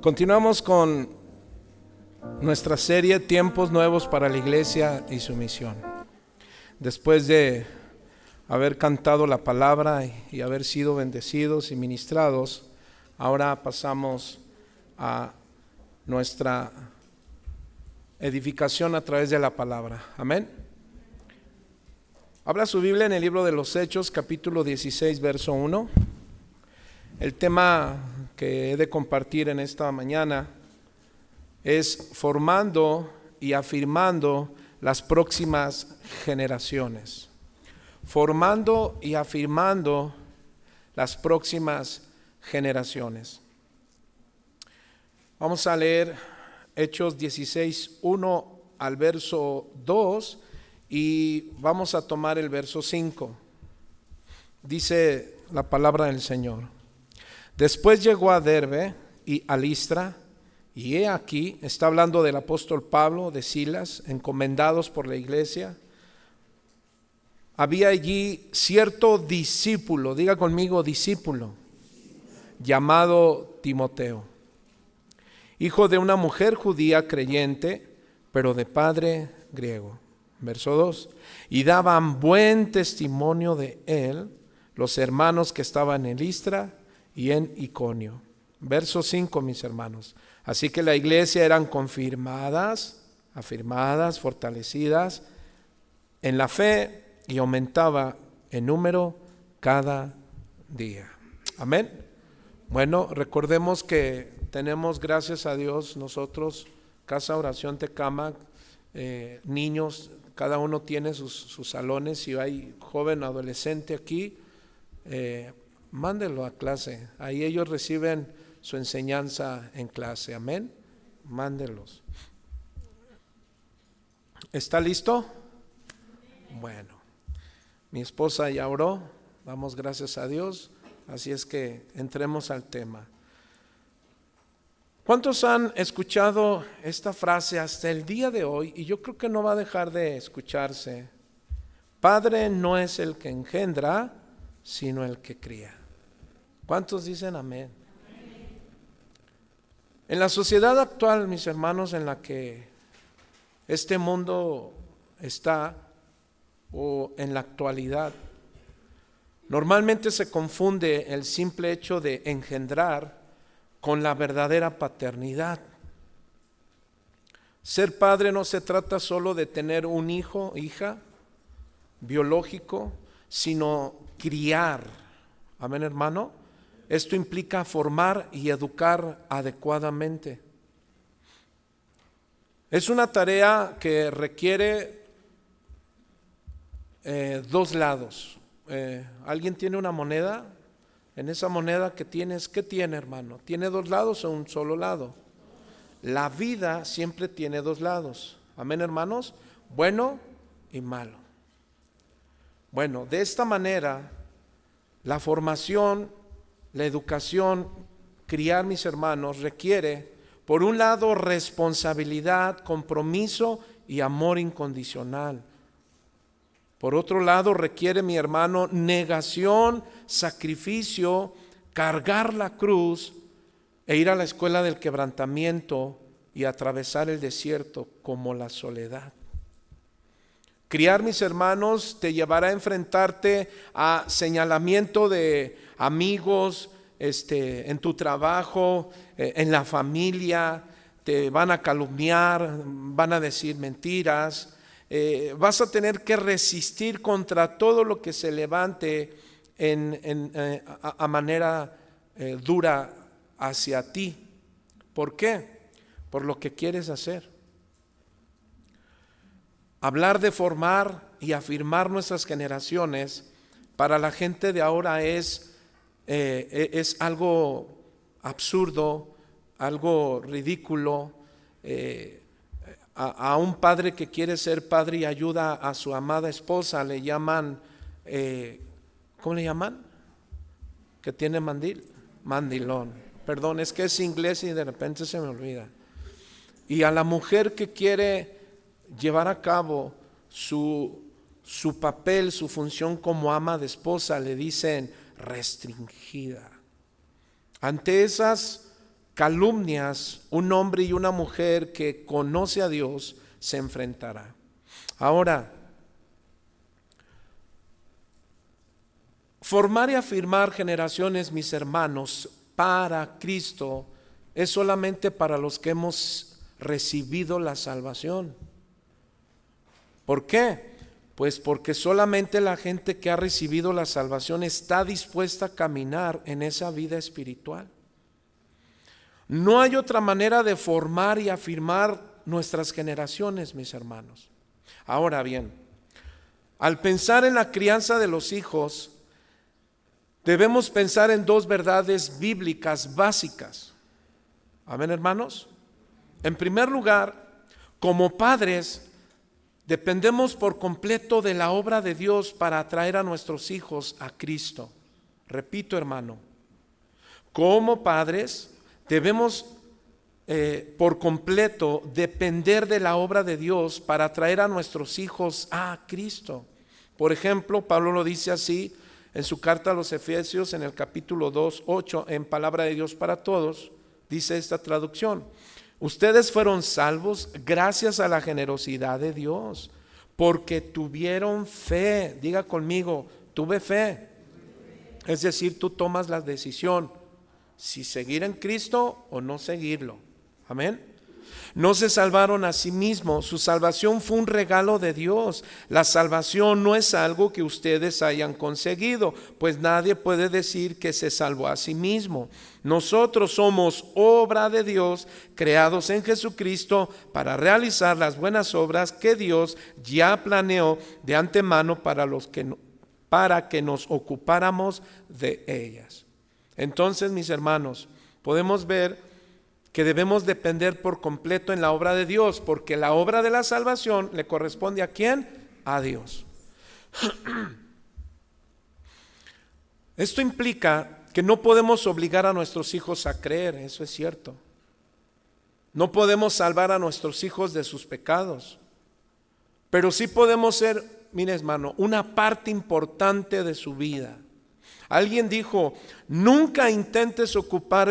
Continuamos con nuestra serie Tiempos Nuevos para la Iglesia y su Misión. Después de haber cantado la palabra y haber sido bendecidos y ministrados, ahora pasamos a nuestra edificación a través de la palabra. Amén. Abra su Biblia en el libro de los Hechos, capítulo 16, verso 1. El tema que he de compartir en esta mañana es formando y afirmando las próximas generaciones. Formando y afirmando las próximas generaciones. Vamos a leer Hechos 16, 1 al verso 2 y vamos a tomar el verso 5. Dice la palabra del Señor. Después llegó a Derbe y a Listra, y he aquí, está hablando del apóstol Pablo, de Silas, encomendados por la iglesia. Había allí cierto discípulo, diga conmigo discípulo, llamado Timoteo, hijo de una mujer judía creyente, pero de padre griego. Verso 2, y daban buen testimonio de él los hermanos que estaban en Listra y en Iconio. Verso 5, mis hermanos. Así que la iglesia eran confirmadas, afirmadas, fortalecidas en la fe y aumentaba en número cada día. Amén. Bueno, recordemos que tenemos, gracias a Dios, nosotros, Casa Oración Tecámac, niños, cada uno tiene sus salones. Si hay joven o adolescente aquí, mándenlo a clase, ahí ellos reciben su enseñanza en clase, amén, mándenlos. ¿Está listo? Bueno, mi esposa ya oró, damos gracias a Dios, así es que entremos al tema. ¿Cuántos han escuchado esta frase hasta el día de hoy? Y yo creo que no va a dejar de escucharse. Padre no es el que engendra, sino el que cría. ¿Cuántos dicen amén? En la sociedad actual, mis hermanos, en la que este mundo está, o en la actualidad, normalmente se confunde el simple hecho de engendrar con la verdadera paternidad. Ser padre no se trata solo de tener un hijo, hija, biológico, sino criar. Amén, hermano. Esto implica formar y educar adecuadamente. Es una tarea que requiere dos lados. ¿Alguien tiene una moneda? En esa moneda que tienes, ¿qué tiene, hermano? ¿Tiene dos lados o un solo lado? La vida siempre tiene dos lados. Amén, hermanos. Bueno y malo. Bueno, de esta manera, la formación, la educación, criar, mis hermanos, requiere, por un lado, responsabilidad, compromiso y amor incondicional. Por otro lado, requiere, mi hermano, negación, sacrificio, cargar la cruz e ir a la escuela del quebrantamiento y atravesar el desierto como la soledad. Criar, mis hermanos, te llevará a enfrentarte a señalamiento de amigos, en tu trabajo, en la familia. Te van a calumniar, van a decir mentiras. Vas a tener que resistir contra todo lo que se levante a manera dura hacia ti. ¿Por qué? Por lo que quieres hacer. Hablar de formar y afirmar nuestras generaciones para la gente de ahora es algo absurdo, algo ridículo. A un padre que quiere ser padre y ayuda a su amada esposa le llaman, ¿cómo le llaman? Que tiene mandilón. Perdón, es que es inglés y de repente se me olvida. Y a la mujer que quiere llevar a cabo su papel, su función como ama de esposa, le dicen restringida. Ante esas calumnias un hombre y una mujer que conoce a Dios se enfrentará. Ahora, formar y afirmar generaciones, mis hermanos, para Cristo es solamente para los que hemos recibido la salvación. ¿Por qué? Pues porque solamente la gente que ha recibido la salvación está dispuesta a caminar en esa vida espiritual. No hay otra manera de formar y afirmar nuestras generaciones, mis hermanos. Ahora bien, al pensar en la crianza de los hijos, debemos pensar en dos verdades bíblicas básicas. Amén, hermanos. En primer lugar, como padres, dependemos por completo de la obra de Dios para atraer a nuestros hijos a Cristo. Repito, hermano, como padres debemos por completo depender de la obra de Dios para atraer a nuestros hijos a Cristo. Por ejemplo, Pablo lo dice así en su carta a los Efesios en el capítulo 2, 8, en Palabra de Dios para Todos, dice esta traducción: ustedes fueron salvos gracias a la generosidad de Dios, porque tuvieron fe. Diga conmigo, tuve fe. Es decir, tú tomas la decisión si seguir en Cristo o no seguirlo. Amén. No se salvaron a sí mismos, su salvación fue un regalo de Dios. La salvación no es algo que ustedes hayan conseguido, pues nadie puede decir que se salvó a sí mismo. Nosotros somos obra de Dios, creados en Jesucristo para realizar las buenas obras que Dios ya planeó de antemano para que nos ocupáramos de ellas. Entonces, mis hermanos, podemos ver que debemos depender por completo en la obra de Dios, porque la obra de la salvación le corresponde ¿a quién? A Dios. Esto implica que no podemos obligar a nuestros hijos a creer, eso es cierto. No podemos salvar a nuestros hijos de sus pecados, pero sí podemos ser, mire hermano, una parte importante de su vida. Alguien dijo: nunca intentes ocupar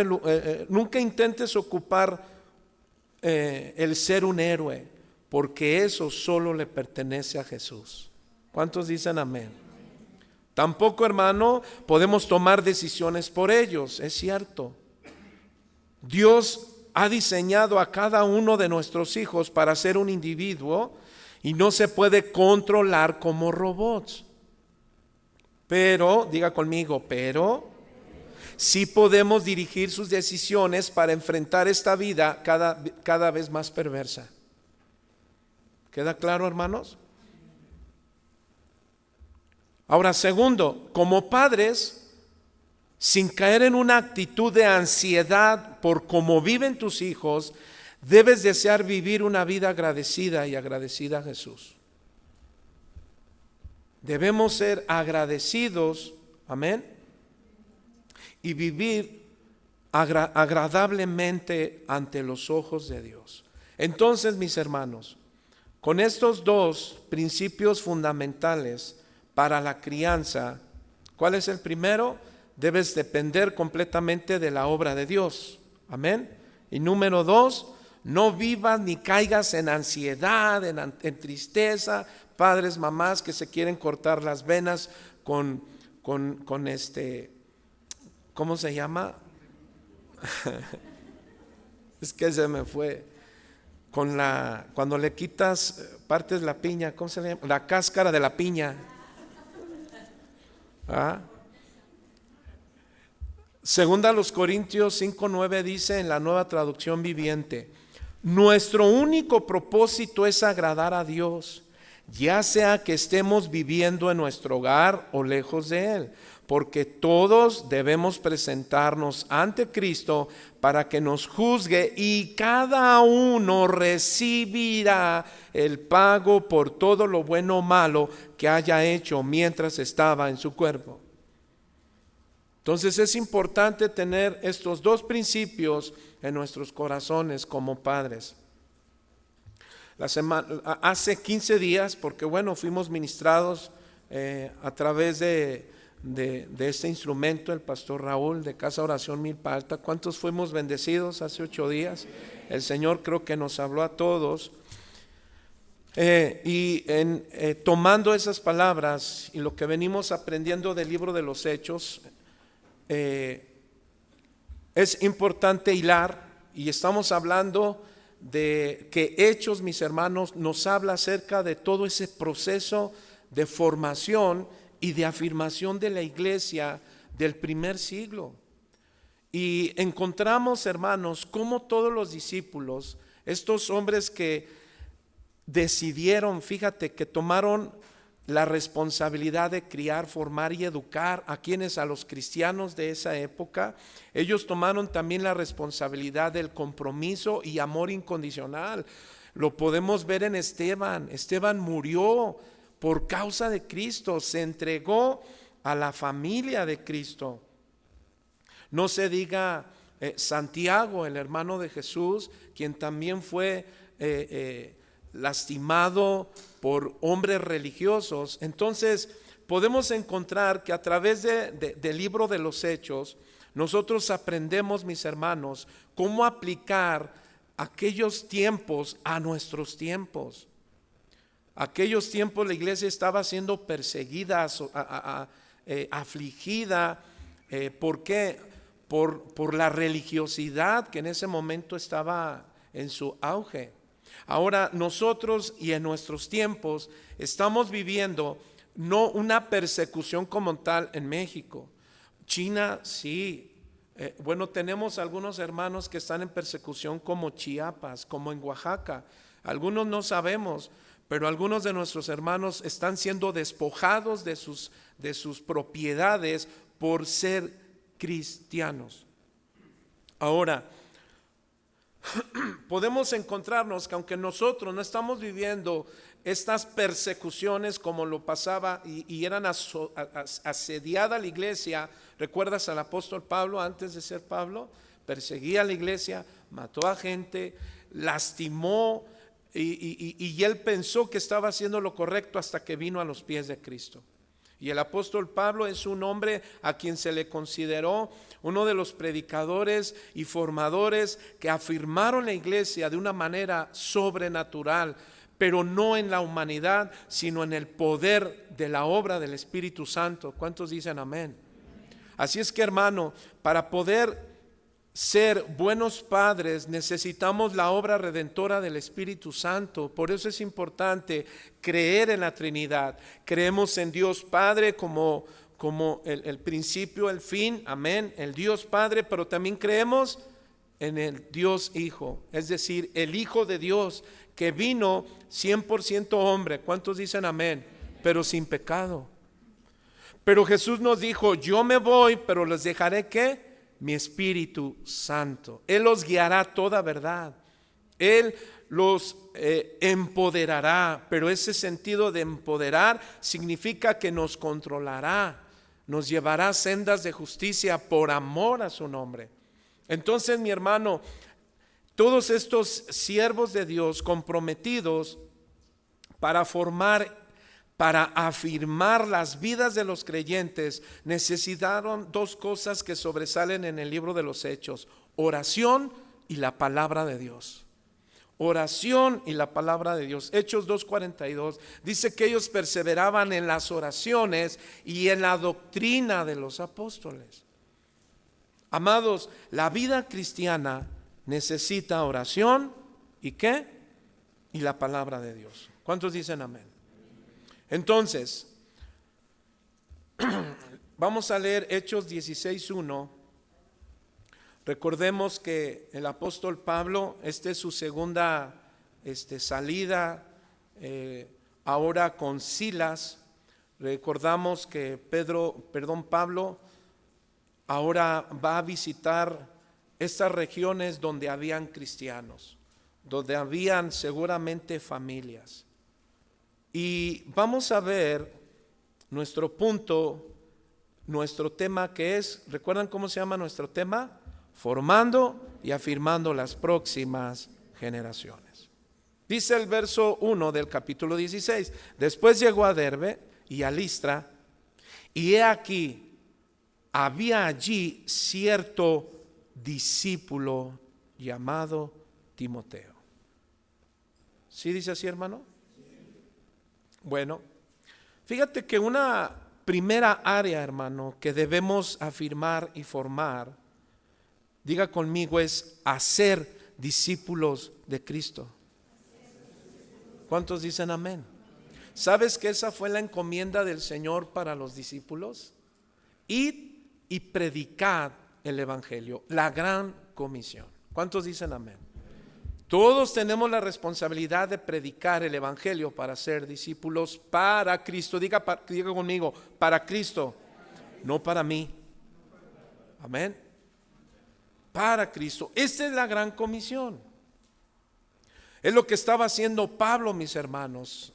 el ser un héroe, porque eso solo le pertenece a Jesús. ¿Cuántos dicen amén? Tampoco, hermano, podemos tomar decisiones por ellos, es cierto. Dios ha diseñado a cada uno de nuestros hijos para ser un individuo y no se puede controlar como robots. Pero, diga conmigo, pero sí podemos dirigir sus decisiones para enfrentar esta vida cada vez más perversa. ¿Queda claro, hermanos? Ahora, segundo, como padres, sin caer en una actitud de ansiedad por cómo viven tus hijos, debes desear vivir una vida agradecida y agradecida a Jesús. Debemos ser agradecidos, amén, y vivir agradablemente ante los ojos de Dios. Entonces, mis hermanos, con estos dos principios fundamentales para la crianza, ¿cuál es el primero? Debes depender completamente de la obra de Dios, amén. Y número dos, no vivas ni caigas en ansiedad, en tristeza. Padres, mamás que se quieren cortar las venas con ¿cómo se llama? Es que se me fue. Cuando le quitas partes de la piña, ¿cómo se llama? La cáscara de la piña. Segunda a los Corintios 5:9 dice en la Nueva Traducción Viviente: nuestro único propósito es agradar a Dios, ya sea que estemos viviendo en nuestro hogar o lejos de Él, porque todos debemos presentarnos ante Cristo para que nos juzgue y cada uno recibirá el pago por todo lo bueno o malo que haya hecho mientras estaba en su cuerpo. Entonces es importante tener estos dos principios en nuestros corazones como padres. Hace 15 días, porque bueno, fuimos ministrados a través de de este instrumento, el pastor Raúl de Casa Oración Milpa Alta. ¿Cuántos fuimos bendecidos hace 8 días? El Señor creo que nos habló a todos. Tomando esas palabras y lo que venimos aprendiendo del libro de los Hechos, es importante hilar, y estamos hablando de que Hechos, mis hermanos, nos habla acerca de todo ese proceso de formación y de afirmación de la iglesia del primer siglo. Y encontramos, hermanos, cómo todos los discípulos, estos hombres que decidieron, fíjate, que tomaron la responsabilidad de criar, formar y educar a los cristianos de esa época. Ellos tomaron también la responsabilidad del compromiso y amor incondicional. Lo podemos ver en Esteban. Esteban murió por causa de Cristo, se entregó a la familia de Cristo. No se diga Santiago, el hermano de Jesús, quien también fue lastimado por hombres religiosos. Entonces podemos encontrar que a través del libro de los Hechos nosotros aprendemos, mis hermanos, cómo aplicar aquellos tiempos a nuestros tiempos. Aquellos tiempos la iglesia estaba siendo perseguida, afligida. ¿Por qué? Por la religiosidad que en ese momento estaba en su auge. Ahora nosotros y en nuestros tiempos estamos viviendo no una persecución como tal en México. China sí. Bueno, tenemos algunos hermanos que están en persecución como Chiapas, como en Oaxaca. Algunos no sabemos, pero algunos de nuestros hermanos están siendo despojados de sus propiedades por ser cristianos. Ahora, podemos encontrarnos que aunque nosotros no estamos viviendo estas persecuciones como lo pasaba y eran asediada la iglesia, ¿recuerdas al apóstol Pablo antes de ser Pablo? Perseguía a la iglesia, mató a gente, lastimó y él pensó que estaba haciendo lo correcto hasta que vino a los pies de Cristo. Y el apóstol Pablo es un hombre a quien se le consideró uno de los predicadores y formadores que afirmaron la iglesia de una manera sobrenatural, pero no en la humanidad, sino en el poder de la obra del Espíritu Santo. ¿Cuántos dicen amén? Así es que, hermano, para poder ser buenos padres necesitamos la obra redentora del Espíritu Santo. Por eso es importante creer en la Trinidad. Creemos en Dios Padre como el principio, el fin, amén, el Dios Padre, pero también creemos en el Dios Hijo, es decir, el Hijo de Dios que vino 100% hombre. ¿Cuántos dicen amén? Pero sin pecado. Pero Jesús nos dijo: yo me voy, pero les dejaré ¿qué? Mi Espíritu Santo. Él los guiará a toda verdad. Él los empoderará, pero ese sentido de empoderar significa que nos controlará, nos llevará a sendas de justicia por amor a su nombre. Entonces, mi hermano, todos estos siervos de Dios comprometidos para formar, para afirmar las vidas de los creyentes, necesitaron dos cosas que sobresalen en el libro de los Hechos: oración y la palabra de Dios. Oración y la palabra de Dios. Hechos 2:42 dice que ellos perseveraban en las oraciones y en la doctrina de los apóstoles. Amados, la vida cristiana necesita oración y ¿qué? Y la palabra de Dios. ¿Cuántos dicen amén? Entonces, vamos a leer Hechos 16:1. Recordemos que el apóstol Pablo, esta es su segunda salida, ahora con Silas. Recordamos que Pablo ahora va a visitar estas regiones donde habían cristianos, donde habían seguramente familias. Y vamos a ver nuestro punto, nuestro tema, que es, ¿recuerdan cómo se llama nuestro tema? Formando y afirmando las próximas generaciones. Dice el verso 1 del capítulo 16: después llegó a Derbe y a Listra, Y he aquí, había allí cierto discípulo llamado Timoteo. ¿Sí dice así, hermano? Bueno, fíjate que una primera área, hermano, que debemos afirmar y formar, diga conmigo, es hacer discípulos de Cristo. ¿Cuántos dicen amén? ¿Sabes que esa fue la encomienda del Señor para los discípulos? Id y predicad el evangelio, la gran comisión. ¿Cuántos dicen amén? Todos tenemos la responsabilidad de predicar el evangelio para ser discípulos para Cristo. Diga conmigo, para Cristo, no para mí. Amén. Para Cristo. Esta es la gran comisión. Es lo que estaba haciendo Pablo, mis hermanos,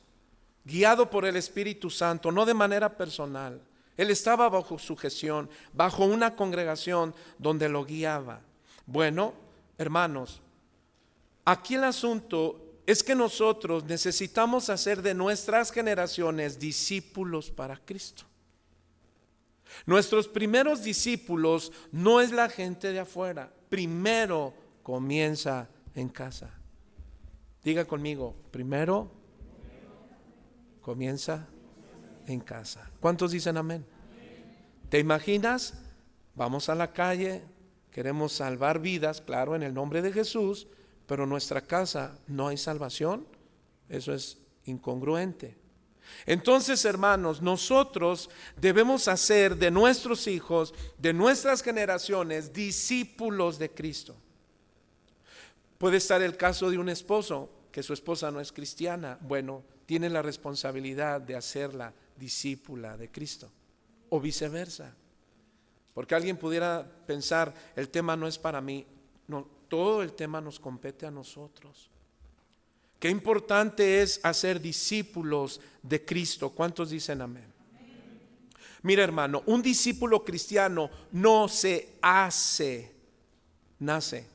guiado por el Espíritu Santo, no de manera personal. Él estaba bajo sujeción, bajo una congregación donde lo guiaba. Bueno, hermanos, aquí el asunto es que nosotros necesitamos hacer de nuestras generaciones discípulos para Cristo. Nuestros primeros discípulos no es la gente de afuera. Primero comienza en casa. Diga conmigo, primero comienza en casa. ¿Cuántos dicen amén? ¿Te imaginas? Vamos a la calle, queremos salvar vidas, claro, en el nombre de Jesús, pero en nuestra casa no hay salvación. Eso es incongruente. Entonces, hermanos, nosotros debemos hacer de nuestros hijos, de nuestras generaciones, discípulos de Cristo. Puede estar el caso de un esposo que su esposa no es cristiana. Bueno, tiene la responsabilidad de hacerla discípula de Cristo, o viceversa. Porque alguien pudiera pensar, el tema no es para mí. No, todo el tema nos compete a nosotros. Qué importante es hacer discípulos de Cristo. ¿Cuántos dicen amén? Mira, hermano, un discípulo cristiano no se hace, nace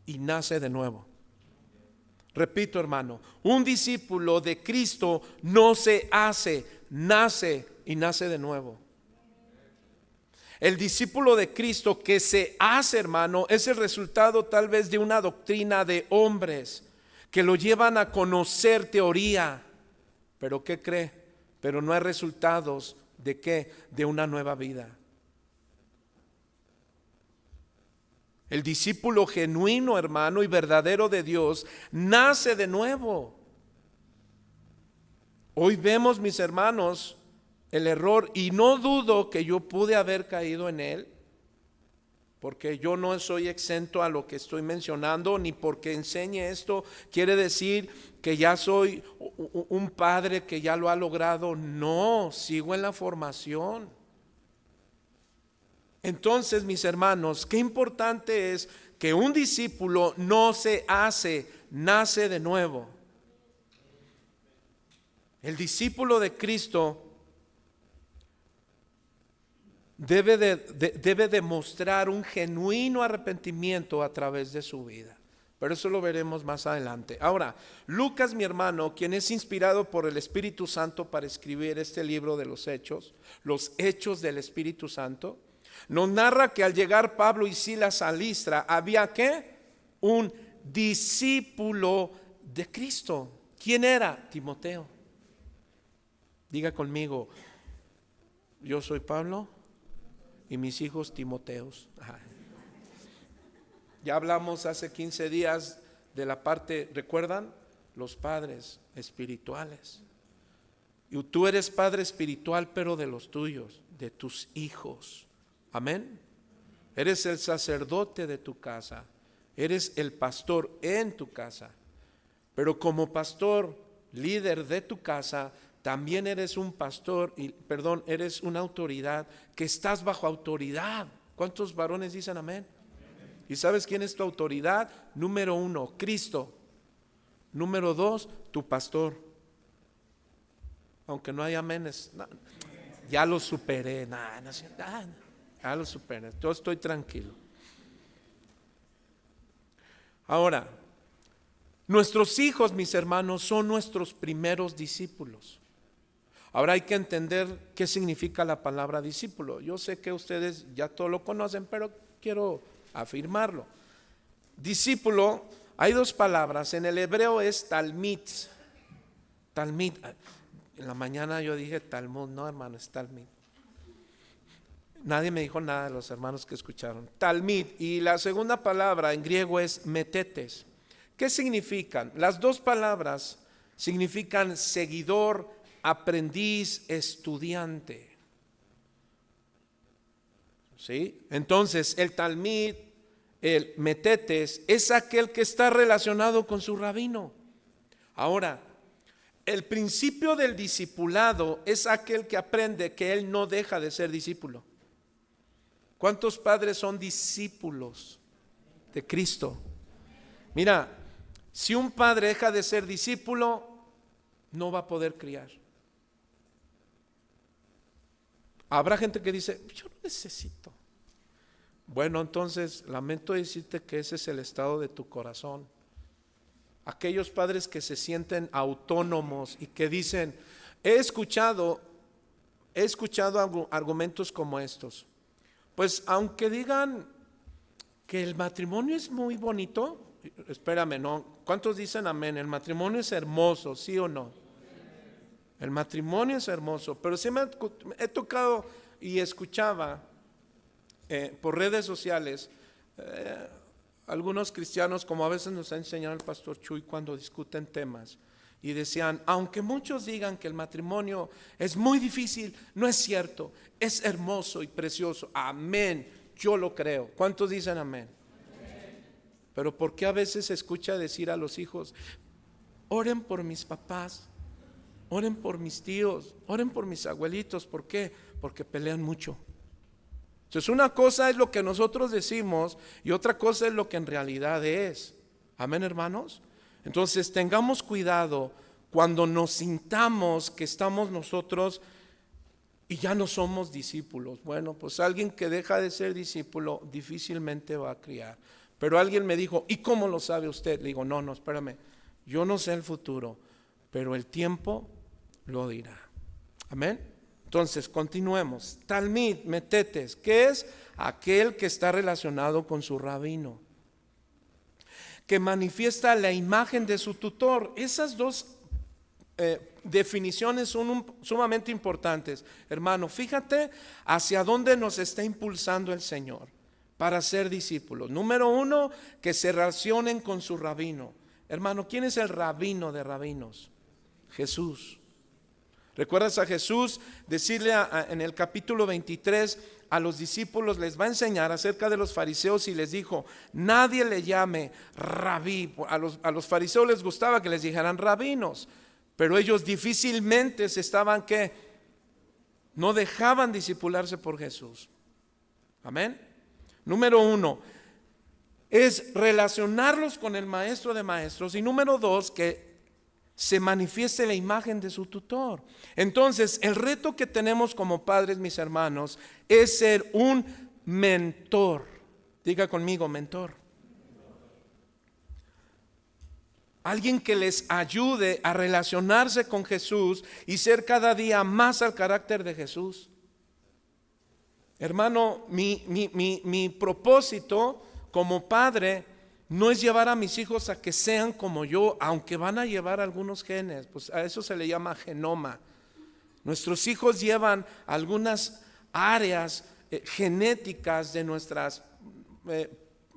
y nace de nuevo. Repito, hermano, un discípulo de Cristo no se hace, nace y nace de nuevo. El discípulo de Cristo que se hace, hermano, es el resultado tal vez de una doctrina de hombres que lo llevan a conocer teoría. Pero ¿qué cree? Pero no hay resultados de ¿qué? De una nueva vida. El discípulo genuino, hermano, y verdadero de Dios nace de nuevo. Hoy vemos, mis hermanos, el error, y no dudo que yo pude haber caído en él, porque yo no soy exento a lo que estoy mencionando, ni porque enseñe esto quiere decir que ya soy un padre que ya lo ha logrado. No, sigo en la formación. Entonces, mis hermanos, qué importante es que un discípulo no se hace, nace de nuevo. El discípulo de Cristo debe de mostrar un genuino arrepentimiento a través de su vida. Pero eso lo veremos más adelante. Ahora, Lucas, mi hermano, quien es inspirado por el Espíritu Santo para escribir este libro de los Hechos del Espíritu Santo, nos narra que al llegar Pablo y Silas a Listra, había ¿qué? Un discípulo de Cristo. ¿Quién era? Timoteo. Diga conmigo, yo soy Pablo y mis hijos Timoteos. Ya hablamos hace 15 días de la parte, ¿recuerdan? Los padres espirituales. Y tú eres padre espiritual, pero de los tuyos, de tus hijos. Amén. Eres el sacerdote de tu casa. Eres el pastor en tu casa. Pero como pastor, líder de tu casa, también eres un pastor, eres una autoridad, que estás bajo autoridad. ¿Cuántos varones dicen amén? ¿Y sabes quién es tu autoridad? Número 1, Cristo. Número 2, tu pastor. Aunque no hay aménes. No, ya lo superé. Ya lo superé. Yo estoy tranquilo. Ahora, nuestros hijos, mis hermanos, son nuestros primeros discípulos. Ahora hay que entender qué significa la palabra discípulo. Yo sé que ustedes ya todo lo conocen, pero quiero afirmarlo. Discípulo, hay dos palabras, en el hebreo es talmid. Talmid, en la mañana yo dije Talmud, no hermano, es talmid. Nadie me dijo nada de los hermanos que escucharon. Talmid, y la segunda palabra en griego es metetes. ¿Qué significan? Las dos palabras significan seguidor, aprendiz, estudiante. ¿Sí? Entonces, el talmid, el metetes, es aquel que está relacionado con su rabino. Ahora, el principio del discipulado es aquel que aprende que él no deja de ser discípulo. ¿Cuántos padres son discípulos de Cristo? Mira, si un padre deja de ser discípulo, no va a poder criar. Habrá gente que dice, yo no necesito. Bueno, entonces lamento decirte que ese es el estado de tu corazón. Aquellos padres que se sienten autónomos y que dicen, he escuchado argumentos como estos. Pues aunque digan que el matrimonio es muy bonito, espérame, ¿no? ¿Cuántos dicen amén? El matrimonio es hermoso, ¿sí o no? El matrimonio es hermoso, pero sí he tocado y escuchaba por redes sociales algunos cristianos, como a veces nos ha enseñado el pastor Chuy cuando discuten temas, y decían, aunque muchos digan que el matrimonio es muy difícil, no es cierto, es hermoso y precioso. Amén, yo lo creo. ¿Cuántos dicen amén? Pero ¿por qué a veces se escucha decir a los hijos, oren por mis papás, oren por mis tíos, oren por mis abuelitos? ¿Por qué? Porque pelean mucho. Entonces una cosa es lo que nosotros decimos y otra cosa es lo que en realidad es. Amén, hermanos. Entonces tengamos cuidado cuando nos sintamos que estamos nosotros y ya no somos discípulos. Bueno, pues alguien que deja de ser discípulo difícilmente va a criar. Pero alguien me dijo, ¿y cómo lo sabe usted? Le digo, no, espérame, yo no sé el futuro, pero el tiempo lo dirá. Amén. Entonces, continuemos. Talmid, metetes, ¿qué es? Aquel que está relacionado con su rabino, que manifiesta la imagen de su tutor. Esas dos definiciones son sumamente importantes. Hermano, fíjate hacia dónde nos está impulsando el Señor para ser discípulos. Número uno, que se relacionen con su rabino. Hermano, ¿quién es el rabino de rabinos? Jesús. ¿Recuerdas a Jesús decirle en el capítulo 23 a los discípulos, les va a enseñar acerca de los fariseos y les dijo, nadie le llame rabí? A los fariseos les gustaba que les dijeran rabinos, pero ellos difícilmente no dejaban discipularse por Jesús. Amén. Número uno, es relacionarlos con el maestro de maestros. Y número dos, que se manifieste la imagen de su tutor. Entonces, el reto que tenemos como padres, mis hermanos, es ser un mentor. Diga conmigo, mentor. Alguien que les ayude a relacionarse con Jesús y ser cada día más al carácter de Jesús. Hermano, mi propósito como padre no es llevar a mis hijos a que sean como yo, aunque van a llevar algunos genes, pues a eso se le llama genoma. Nuestros hijos llevan algunas áreas genéticas de nuestras,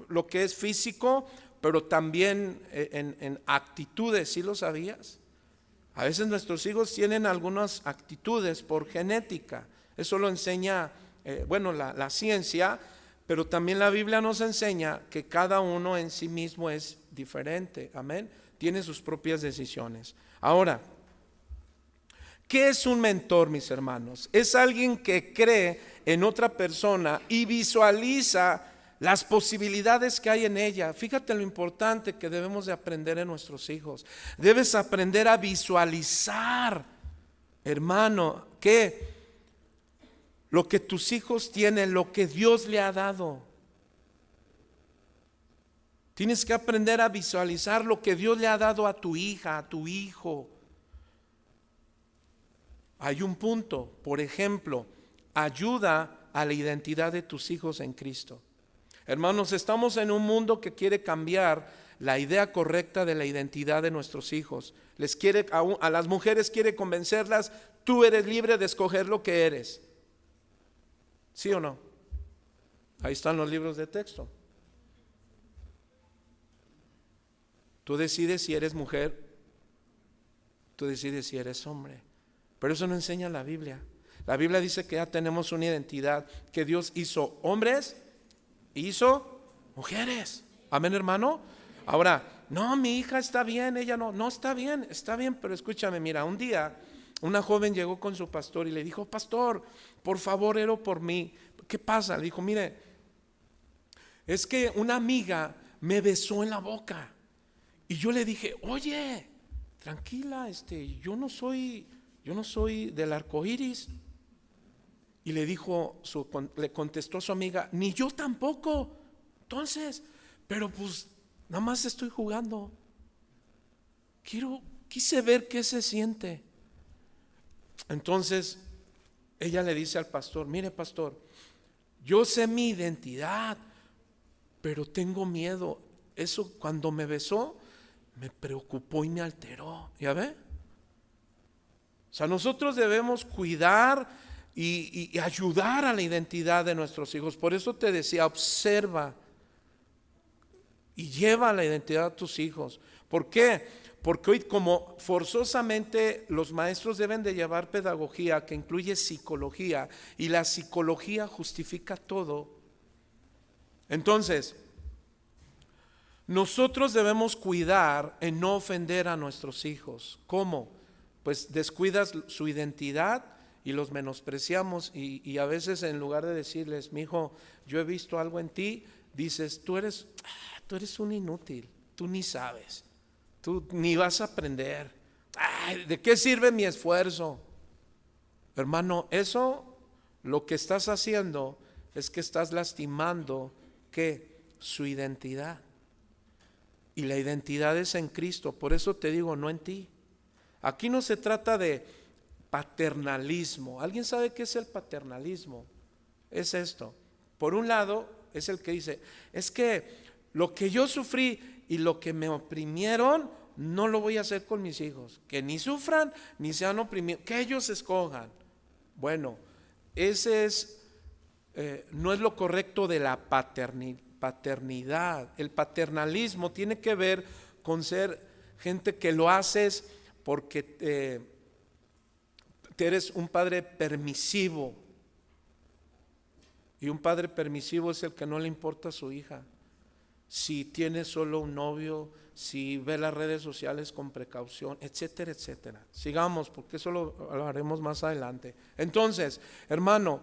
lo que es físico, pero también en actitudes. ¿Sí lo sabías? A veces nuestros hijos tienen algunas actitudes por genética. Eso lo enseña, la ciencia. Pero también la Biblia nos enseña que cada uno en sí mismo es diferente, amén, tiene sus propias decisiones. Ahora, ¿qué es un mentor, mis hermanos? Es alguien que cree en otra persona y visualiza las posibilidades que hay en ella. Fíjate lo importante que debemos de aprender en nuestros hijos. Debes aprender a visualizar, hermano, que lo que tus hijos tienen, lo que Dios le ha dado. Tienes que aprender a visualizar lo que Dios le ha dado a tu hija, a tu hijo. Hay un punto, por ejemplo, ayuda a la identidad de tus hijos en Cristo. Hermanos, estamos en un mundo que quiere cambiar la idea correcta de la identidad de nuestros hijos. A las mujeres quiere convencerlas, tú eres libre de escoger lo que eres. ¿Sí o no? Ahí están los libros de texto. Tú decides si eres mujer, tú decides si eres hombre. Pero eso no enseña la Biblia. La Biblia dice que ya tenemos una identidad, que Dios hizo hombres, hizo mujeres. Amén, hermano. Ahora, no, mi hija está bien, ella no. No, está bien, pero escúchame, mira, un día una joven llegó con su pastor y le dijo, pastor, por favor, oro por mí. ¿Qué pasa? Le dijo, mire, es que una amiga me besó en la boca. Y yo le dije, oye, tranquila, yo no soy del arco iris. Y le contestó su amiga, ni yo tampoco. Entonces, pero pues nada más estoy jugando. Quise ver qué se siente. Entonces ella le dice al pastor, mire pastor, yo sé mi identidad, pero tengo miedo. Eso cuando me besó me preocupó y me alteró. ¿Ya ve? O sea, nosotros debemos cuidar y ayudar a la identidad de nuestros hijos. Por eso te decía, observa y lleva la identidad a tus hijos. ¿Por qué? Porque hoy, como forzosamente los maestros deben de llevar pedagogía que incluye psicología, y la psicología justifica todo. Entonces, nosotros debemos cuidar en no ofender a nuestros hijos. ¿Cómo? Pues descuidas su identidad y los menospreciamos, y a veces en lugar de decirles, mi hijo, yo he visto algo en ti, dices, tú eres un inútil, tú ni sabes, tú ni vas a aprender. Ay, ¿de qué sirve mi esfuerzo? Hermano, eso lo que estás haciendo es que estás lastimando ¿qué? Su identidad. Y la identidad es en Cristo. Por eso te digo, no en ti. Aquí no se trata de paternalismo. ¿Alguien sabe qué es el paternalismo? Es esto. Por un lado, es el que dice, es que lo que yo sufrí y lo que me oprimieron, no lo voy a hacer con mis hijos. Que ni sufran, ni sean oprimidos, que ellos escojan. Bueno, ese no es lo correcto de la paternidad. El paternalismo tiene que ver con ser gente que lo haces porque eres un padre permisivo. Y un padre permisivo es el que no le importa a su hija. Si tiene solo un novio, si ve las redes sociales con precaución, etcétera, etcétera. Sigamos, porque eso lo haremos más adelante. Entonces, hermano,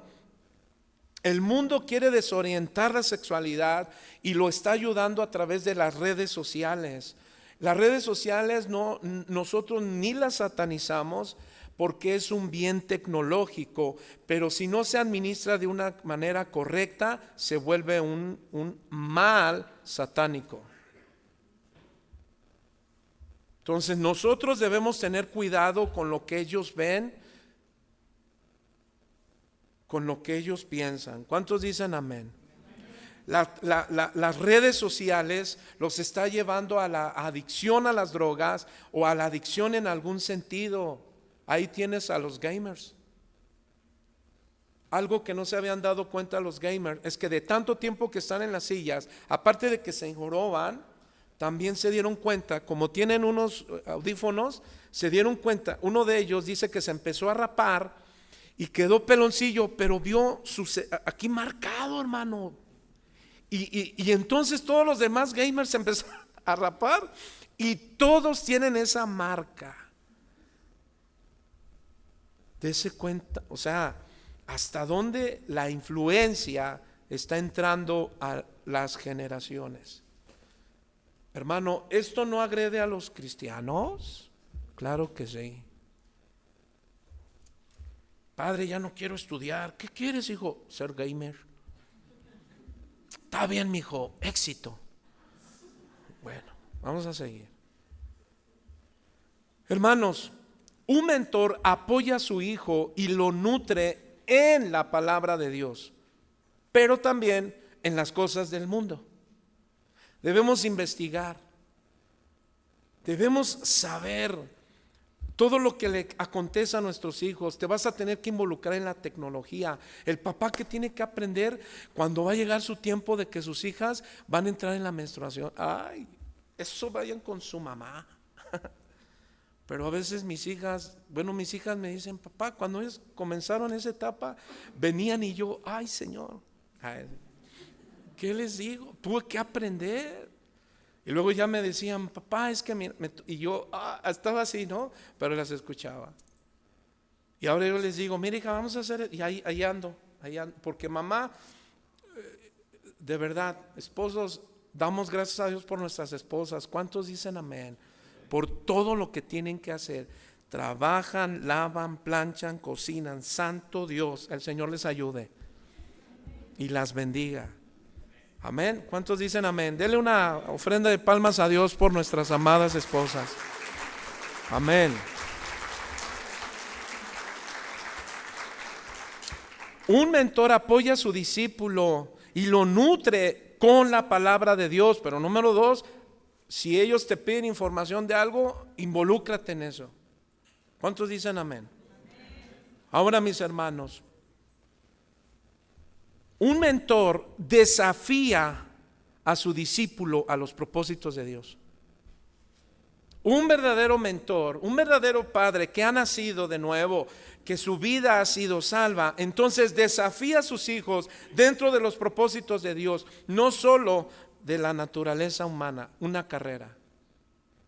el mundo quiere desorientar la sexualidad y lo está ayudando a través de las redes sociales. Las redes sociales nosotros ni las satanizamos porque es un bien tecnológico, pero si no se administra de una manera correcta, se vuelve un mal satánico. Entonces nosotros debemos tener cuidado con lo que ellos ven, con lo que ellos piensan. ¿Cuántos dicen amén? Las redes sociales los está llevando a la adicción a las drogas o a la adicción en algún sentido. Ahí tienes a los gamers. Algo que no se habían dado cuenta los gamers es que de tanto tiempo que están en las sillas, aparte de que se enjoroban, también se dieron cuenta, como tienen unos audífonos, se dieron cuenta, uno de ellos dice que se empezó a rapar y quedó peloncillo, pero vio aquí marcado, hermano. Y entonces todos los demás gamers se empezaron a rapar y todos tienen esa marca. Dese cuenta, o sea, hasta dónde la influencia está entrando a las generaciones. Hermano, ¿esto no agrede a los cristianos? Claro que sí. Padre, ya no quiero estudiar. ¿Qué quieres, hijo? Ser gamer. Está bien, mijo, éxito. Bueno, vamos a seguir. Hermanos, Un mentor apoya a su hijo y lo nutre en la palabra de Dios, pero también en las cosas del mundo. Debemos investigar, debemos saber todo lo que le acontece a nuestros hijos. Te vas a tener que involucrar en la tecnología. El papá que tiene que aprender cuando va a llegar su tiempo de que sus hijas van a entrar en la menstruación. Ay, eso vayan con su mamá. Pero a veces mis hijas me dicen, papá, cuando ellos comenzaron esa etapa, venían y yo, ay Señor, ¿qué les digo? Tuve que aprender. Y luego ya me decían, papá, es que y yo estaba así, ¿no? Pero las escuchaba. Y ahora yo les digo, mire hija, vamos a hacer, y ahí ando, porque mamá, de verdad, esposos, damos gracias a Dios por nuestras esposas. ¿Cuántos dicen amén? Por todo lo que tienen que hacer. Trabajan, lavan, planchan, cocinan. Santo Dios, el Señor les ayude y las bendiga. Amén. ¿Cuántos dicen amén? Dele una ofrenda de palmas a Dios por nuestras amadas esposas. Amén. Un mentor apoya a su discípulo y lo nutre con la palabra de Dios. Pero número 2, si ellos te piden información de algo, involúcrate en eso. ¿Cuántos dicen amén? Ahora, mis hermanos, un mentor desafía a su discípulo a los propósitos de Dios. Un verdadero mentor, un verdadero padre que ha nacido de nuevo, que su vida ha sido salva, entonces desafía a sus hijos dentro de los propósitos de Dios, no solo de la naturaleza humana, una carrera.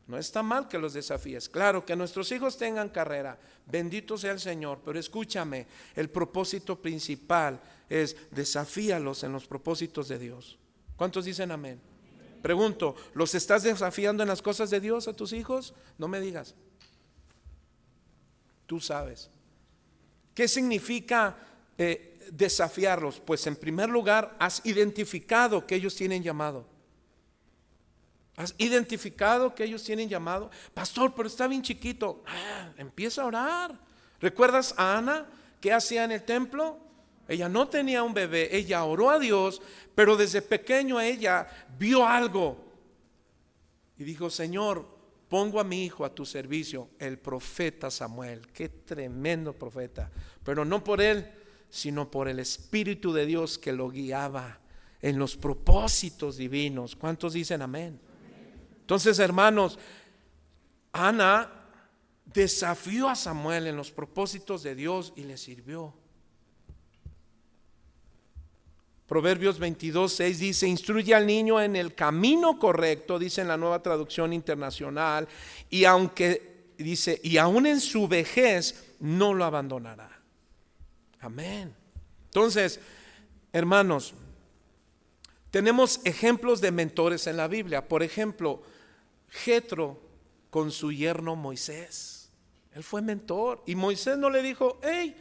No está mal que los desafíes, claro, que nuestros hijos tengan carrera, bendito sea el Señor, pero escúchame, el propósito principal es desafíalos en los propósitos de Dios. ¿Cuántos dicen amén? Pregunto, ¿los estás desafiando en las cosas de Dios a tus hijos? No me digas. Tú sabes. ¿Qué significa desafiarlos? Pues en primer lugar, has identificado que ellos tienen llamado. ¿Has identificado que ellos tienen llamado? Pastor, pero está bien chiquito. Empieza a orar. ¿Recuerdas a Ana? ¿Qué hacía en el templo? Ella no tenía un bebé, ella oró a Dios, pero desde pequeño ella vio algo y dijo, Señor, pongo a mi hijo a tu servicio, el profeta Samuel. Qué tremendo profeta, pero no por él, sino por el Espíritu de Dios que lo guiaba en los propósitos divinos. ¿Cuántos dicen amén? Entonces, hermanos, Ana desafió a Samuel en los propósitos de Dios y le sirvió. Proverbios 22:6 dice, instruye al niño en el camino correcto, dice en la Nueva Traducción Internacional, y aunque dice, y aún en su vejez no lo abandonará. Amén. Entonces, hermanos, tenemos ejemplos de mentores en la Biblia. Por ejemplo, Jetro con su yerno Moisés. Él fue mentor y Moisés no le dijo, hey,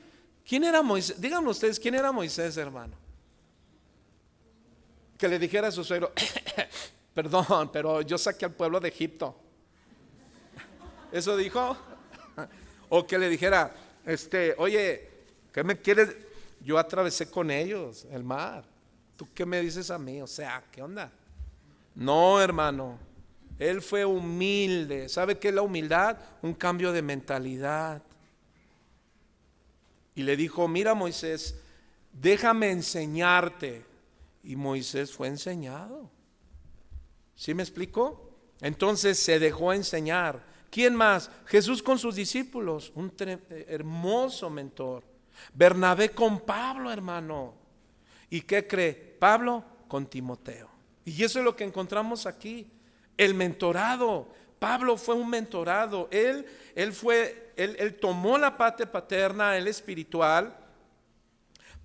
¿quién era Moisés? Díganme ustedes, ¿quién era Moisés, hermano? Que le dijera a su suegro, perdón, pero yo saqué al pueblo de Egipto. ¿Eso dijo? O que le dijera, oye, ¿qué me quieres? Yo atravesé con ellos el mar. ¿Tú qué me dices a mí? O sea, ¿qué onda? No, hermano. Él fue humilde. ¿Sabe qué es la humildad? Un cambio de mentalidad. Y le dijo, mira Moisés, déjame enseñarte. Y Moisés fue enseñado. ¿Sí me explicó? Entonces se dejó enseñar. ¿Quién más? Jesús con sus discípulos, un hermoso mentor. Bernabé con Pablo, hermano. ¿Y qué cree? Pablo con Timoteo. Y eso es lo que encontramos aquí. El mentorado. Pablo fue un mentorado. Él tomó la parte paterna, el espiritual,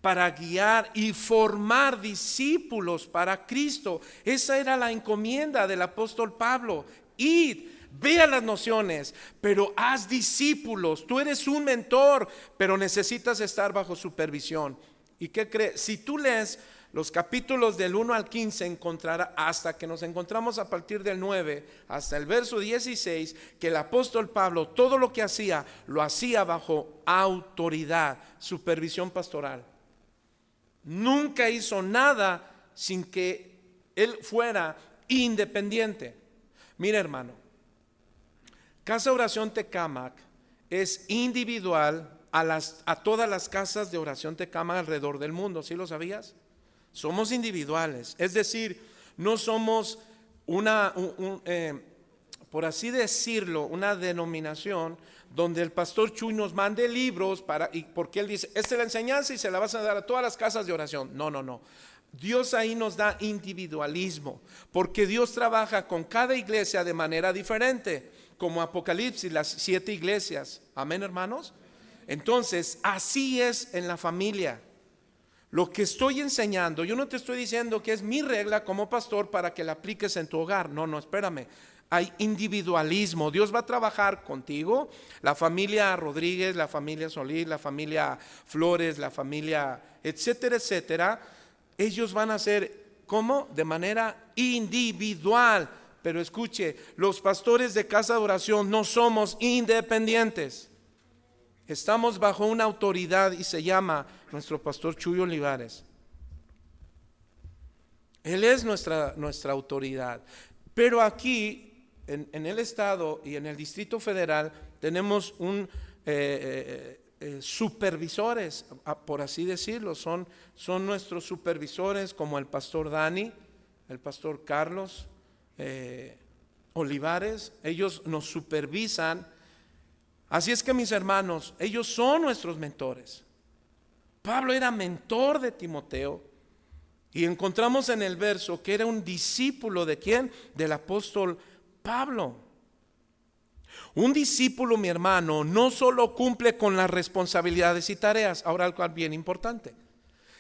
para guiar y formar discípulos para Cristo. Esa era la encomienda del apóstol Pablo. Id, ve a las naciones, pero haz discípulos. Tú eres un mentor, pero necesitas estar bajo supervisión. ¿Y qué crees? Si tú lees los capítulos del 1 al 15 encontrará, hasta que nos encontramos a partir del 9 hasta el verso 16, que el apóstol Pablo todo lo que hacía, lo hacía bajo autoridad, supervisión pastoral. Nunca hizo nada sin que él fuera independiente. Mira, hermano, Casa Oración Tecámac es individual a todas las casas de oración Tecámac alrededor del mundo. ¿Sí lo sabías? Somos individuales, es decir, no somos por así decirlo, una denominación donde el pastor Chuy nos mande libros porque él dice, esta es la enseñanza y se la vas a dar a todas las casas de oración. No, no, no. Dios ahí nos da individualismo, porque Dios trabaja con cada iglesia de manera diferente, como Apocalipsis, las 7 iglesias. Amén, hermanos. Entonces, así es en la familia. Lo que estoy enseñando, yo no te estoy diciendo que es mi regla como pastor para que la apliques en tu hogar. No, no, espérame. Hay individualismo. Dios va a trabajar contigo, la familia Rodríguez, la familia Solís, la familia Flores, la familia etcétera, etcétera. Ellos van a ser, ¿cómo? De manera individual. Pero escuche, los pastores de casa de oración no somos independientes. Estamos bajo una autoridad y se llama nuestro pastor Chuy Olivares. Él es nuestra autoridad. Pero aquí, en el estado y en el Distrito Federal, tenemos supervisores, por así decirlo. Son nuestros supervisores, como el pastor Dani, el pastor Carlos Olivares. Ellos nos supervisan. Así es que, mis hermanos, ellos son nuestros mentores. Pablo era mentor de Timoteo, y encontramos en el verso que era un discípulo ¿de quién? Del apóstol Pablo. Un discípulo, mi hermano, no solo cumple con las responsabilidades y tareas. Ahora algo bien importante,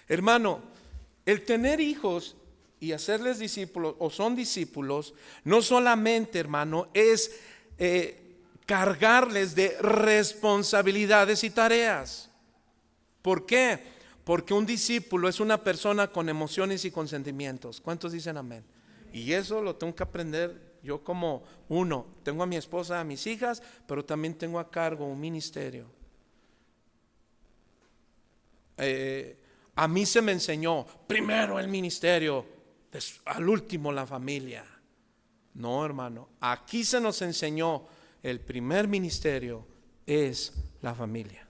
hermano, el tener hijos y hacerles discípulos, o son discípulos, no solamente, hermano, es cargarles de responsabilidades y tareas. ¿Por qué? Porque un discípulo es una persona con emociones y con sentimientos. ¿Cuántos dicen amén? Y eso lo tengo que aprender yo como uno. Tengo a mi esposa, a mis hijas, pero también tengo a cargo un ministerio. A mí se me enseñó primero el ministerio, al último la familia. No, hermano, aquí se nos enseñó el primer ministerio es la familia.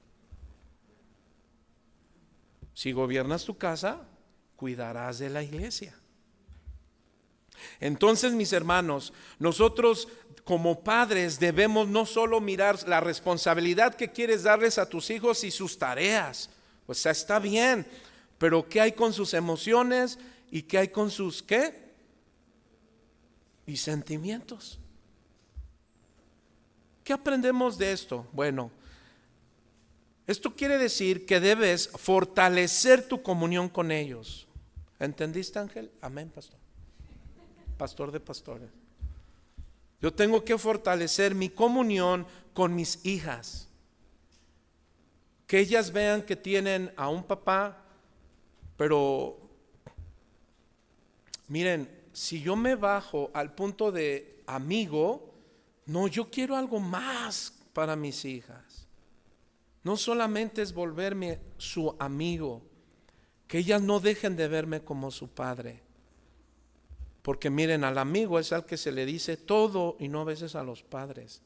Si gobiernas tu casa, cuidarás de la iglesia. Entonces, mis hermanos, nosotros como padres debemos no solo mirar la responsabilidad que quieres darles a tus hijos y sus tareas. O sea, está bien, pero ¿qué hay con sus emociones y qué hay con sus qué? Y sentimientos. ¿Qué aprendemos de esto? Bueno, esto quiere decir que debes fortalecer tu comunión con ellos. ¿Entendiste, Ángel? Amén, pastor. Pastor de pastores. Yo tengo que fortalecer mi comunión con mis hijas. Que ellas vean que tienen a un papá, pero miren, si yo me bajo al punto de amigo, no, yo quiero algo más para mis hijas. No solamente es volverme su amigo, que ellas no dejen de verme como su padre. Porque miren, al amigo es al que se le dice todo y no a veces a los padres.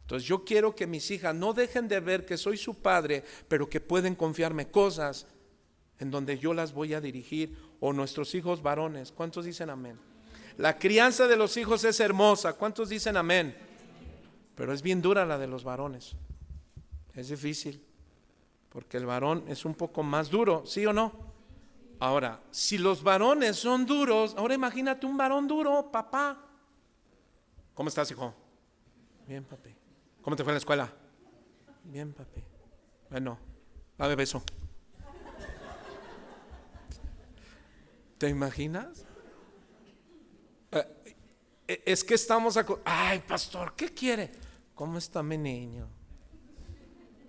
Entonces yo quiero que mis hijas no dejen de ver que soy su padre, pero que pueden confiarme cosas en donde yo las voy a dirigir. O nuestros hijos varones. ¿Cuántos dicen amén? La crianza de los hijos es hermosa. ¿Cuántos dicen amén? Pero es bien dura la de los varones. Es difícil, porque el varón es un poco más duro, ¿sí o no? Ahora, si los varones son duros, ahora imagínate un varón duro, papá. ¿Cómo estás, hijo? Bien, papi. ¿Cómo te fue en la escuela? Bien, papi. Bueno, dame beso. ¿Te imaginas? Es que estamos ay, pastor, ¿qué quiere? ¿Cómo está mi niño?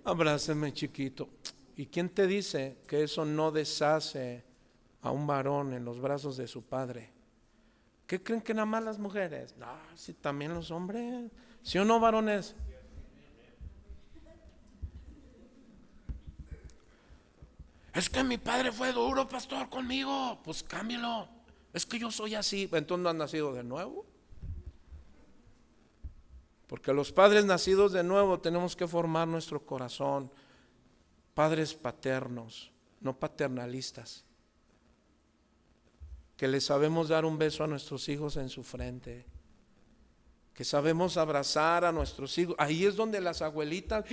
Abrázame, chiquito. ¿Y quién te dice que eso no deshace a un varón en los brazos de su padre. ¿Qué creen que nada más las mujeres? No, sí, también los hombres. ¿Sí o no, varones? Es que mi padre fue duro, pastor, conmigo. Pues cámbialo. Es que yo soy así. Entonces no han nacido de nuevo. Porque los padres nacidos de nuevo tenemos que formar nuestro corazón. Padres paternos, no paternalistas. Que le sabemos dar un beso a nuestros hijos en su frente. Que sabemos abrazar a nuestros hijos. Ahí es donde las abuelitas,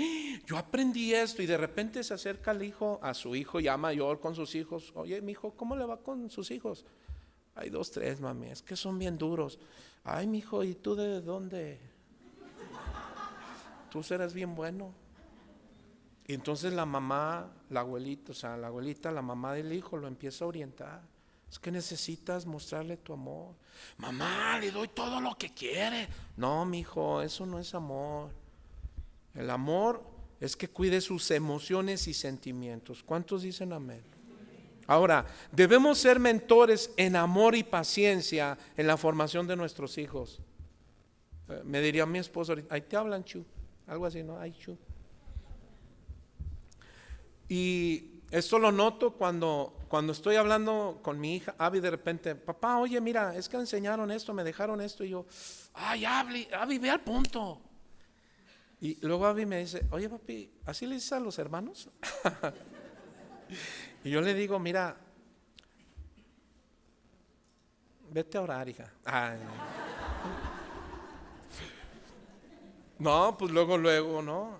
yo aprendí esto, y de repente se acerca el hijo a su hijo ya mayor con sus hijos. Oye, mi hijo, ¿cómo le va con sus hijos? Hay 2, 3, mami, es que son bien duros. Ay, mi hijo, ¿y tú de dónde? Tú serás bien bueno. Y entonces la mamá, la abuelita, la mamá del hijo lo empieza a orientar. Es que necesitas mostrarle tu amor. Mamá, le doy todo lo que quiere. No, mi hijo, eso no es amor. El amor es que cuide sus emociones y sentimientos. ¿Cuántos dicen amén? Ahora, debemos ser mentores en amor y paciencia en la formación de nuestros hijos. Me diría mi esposo, ahí te hablan, Chu. Algo así, ¿no? Ay, Chu. Y esto lo noto cuando estoy hablando con mi hija, Abby, de repente, papá, oye, mira, es que me enseñaron esto, me dejaron esto, y yo, ay, Abby, ve al punto. Y luego Abby me dice, oye, papi, ¿así le dices a los hermanos? Y yo le digo, mira, vete a orar, hija. Ay. No, pues luego, ¿no?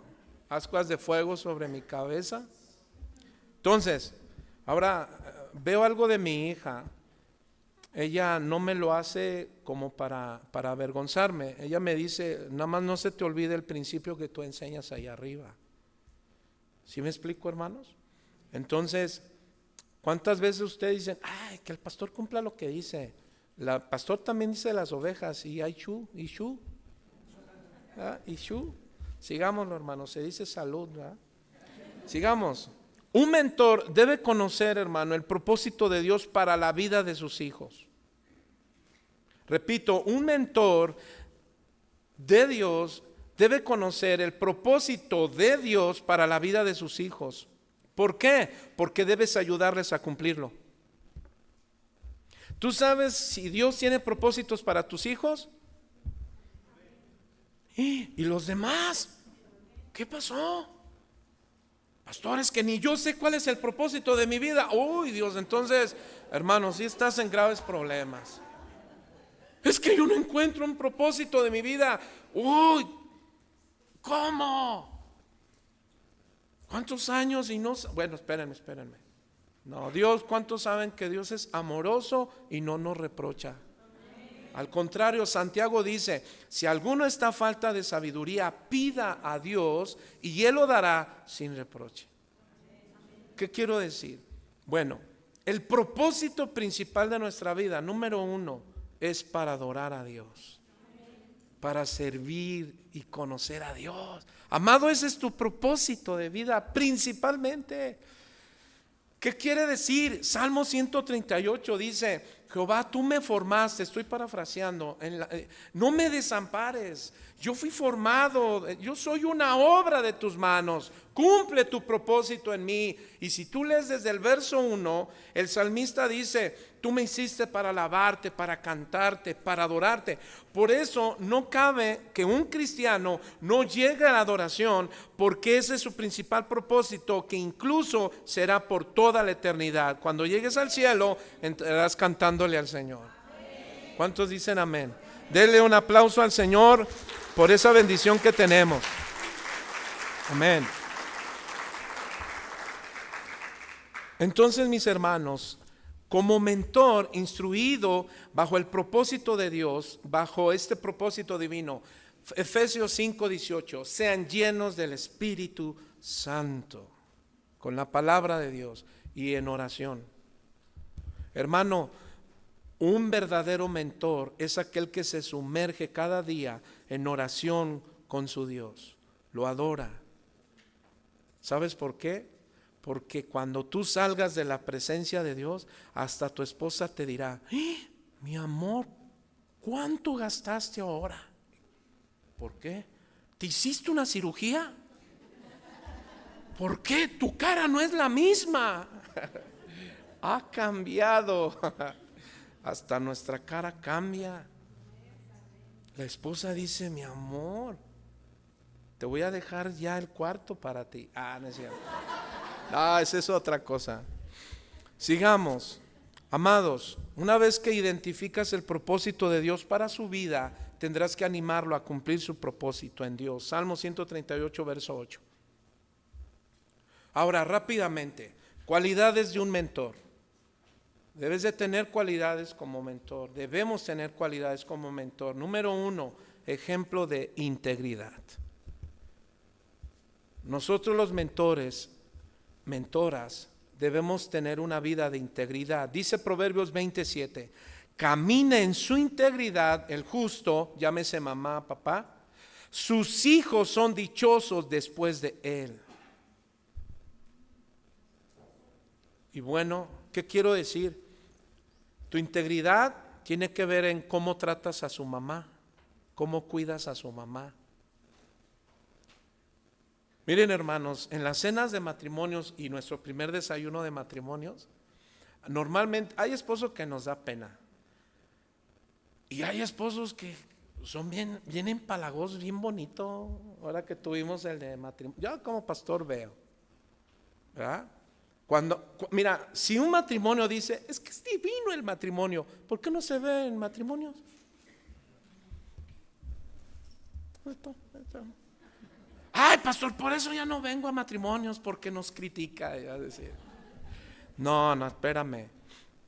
Ascuas de fuego sobre mi cabeza. Entonces, ahora veo algo de mi hija. Ella no me lo hace como para avergonzarme. Ella me dice, nada más no se te olvide el principio que tú enseñas ahí arriba. ¿Sí me explico, hermanos? Entonces, ¿cuántas veces ustedes dicen, ay, que el pastor cumpla lo que dice? El pastor también dice las ovejas, y hay chu, y chu. Y chu. Sigámoslo, hermanos, se dice salud, ¿verdad? Sigamos. Un mentor debe conocer, hermano, el propósito de Dios para la vida de sus hijos. Repito, un mentor de Dios debe conocer el propósito de Dios para la vida de sus hijos. ¿Por qué? Porque debes ayudarles a cumplirlo. ¿Tú sabes si Dios tiene propósitos para tus hijos? ¿Y los demás? ¿Qué pasó? Pastor, es que ni yo sé cuál es el propósito de mi vida. Uy, Dios, entonces, hermanos, si estás en graves problemas. Es que yo no encuentro un propósito de mi vida. Uy, ¿cómo? ¿Cuántos años y no? Bueno, espérenme. No, Dios, ¿cuántos saben que Dios es amoroso y no nos reprocha? Al contrario, Santiago dice, si alguno está a falta de sabiduría, pida a Dios y Él lo dará sin reproche. ¿Qué quiero decir? Bueno, el propósito principal de nuestra vida, número 1, es para adorar a Dios, para servir y conocer a Dios. Amado, ese es tu propósito de vida principalmente. ¿Qué quiere decir? Salmo 138 dice, Jehová, tú me formaste, estoy parafraseando, no me desampares, yo fui formado, yo soy una obra de tus manos, cumple tu propósito en mí. Y si tú lees desde el verso 1, el salmista dice, tú me hiciste para alabarte, para cantarte, para adorarte. Por eso no cabe que un cristiano no llegue a la adoración, porque ese es su principal propósito, que incluso será por toda la eternidad. Cuando llegues al cielo, entrarás cantándole al Señor. ¿Cuántos dicen amén? Denle un aplauso al Señor por esa bendición que tenemos. Amén. Entonces, mis hermanos, como mentor instruido bajo el propósito de Dios, bajo este propósito divino, Efesios 5:18, sean llenos del Espíritu Santo, con la palabra de Dios y en oración. Hermano, un verdadero mentor es aquel que se sumerge cada día en oración con su Dios, lo adora. ¿Sabes por qué? Porque cuando tú salgas de la presencia de Dios, hasta tu esposa te dirá: ¡Ah, mi amor, ¿cuánto gastaste ahora? ¿Por qué? ¿Te hiciste una cirugía? ¿Por qué? Tu cara no es la misma. Ha cambiado. Hasta nuestra cara cambia. La esposa dice: mi amor, te voy a dejar ya el cuarto para ti. No es cierto. Esa es otra cosa. Sigamos. Amados, una vez que identificas el propósito de Dios para su vida, tendrás que animarlo a cumplir su propósito en Dios. Salmo 138, verso 8. Ahora, rápidamente, cualidades de un mentor. Debes de tener cualidades como mentor. Debemos tener cualidades como mentor. Número 1, ejemplo de integridad. Nosotros los mentores, mentoras, debemos tener una vida de integridad. Dice Proverbios 27, camina en su integridad el justo, llámese mamá, papá, sus hijos son dichosos después de él. Y bueno, ¿qué quiero decir? Tu integridad tiene que ver en cómo tratas a su mamá, cómo cuidas a su mamá. Miren, hermanos, en las cenas de matrimonios y nuestro primer desayuno de matrimonios, normalmente hay esposos que nos da pena. Y hay esposos que son bien empalagosos, bien bonito. Ahora que tuvimos el de matrimonio, yo como pastor veo, ¿verdad? Mira, si un matrimonio dice: es que es divino el matrimonio, ¿por qué no se ve en matrimonios? Ay, pastor, por eso ya no vengo a matrimonios, porque nos critica. No, espérame.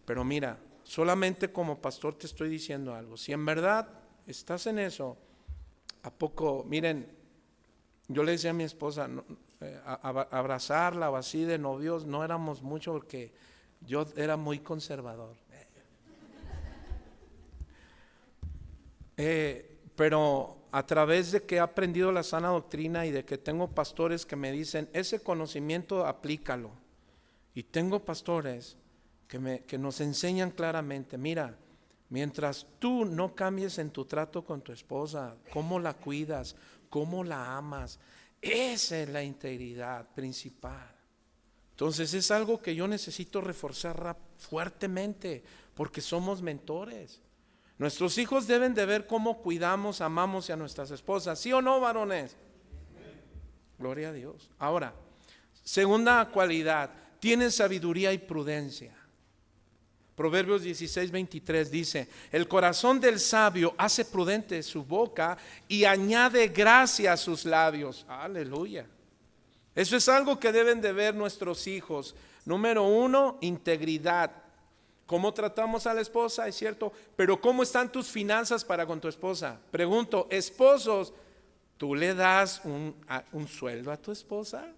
Pero mira, solamente como pastor te estoy diciendo algo. Si en verdad estás en eso, ¿a poco? Miren, yo le decía a mi esposa, abrazarla o así de novios, no éramos mucho porque yo era muy conservador. Pero a través de que he aprendido la sana doctrina y de que tengo pastores que me dicen: ese conocimiento aplícalo. Y tengo pastores que nos enseñan claramente: mira, mientras tú no cambies en tu trato con tu esposa, cómo la cuidas, cómo la amas, esa es la integridad principal. Entonces es algo que yo necesito reforzar fuertemente, porque somos mentores. Nuestros hijos deben de ver cómo cuidamos, amamos a nuestras esposas, ¿sí o no, varones? Gloria a Dios. Ahora, segunda cualidad, tienen sabiduría y prudencia. Proverbios 16, 23 dice: el corazón del sabio hace prudente su boca y añade gracia a sus labios. Aleluya. Eso es algo que deben de ver nuestros hijos. Número 1, integridad. ¿Cómo tratamos a la esposa? Es cierto, pero ¿cómo están tus finanzas para con tu esposa? Pregunto, esposos, ¿tú le das un sueldo a tu esposa?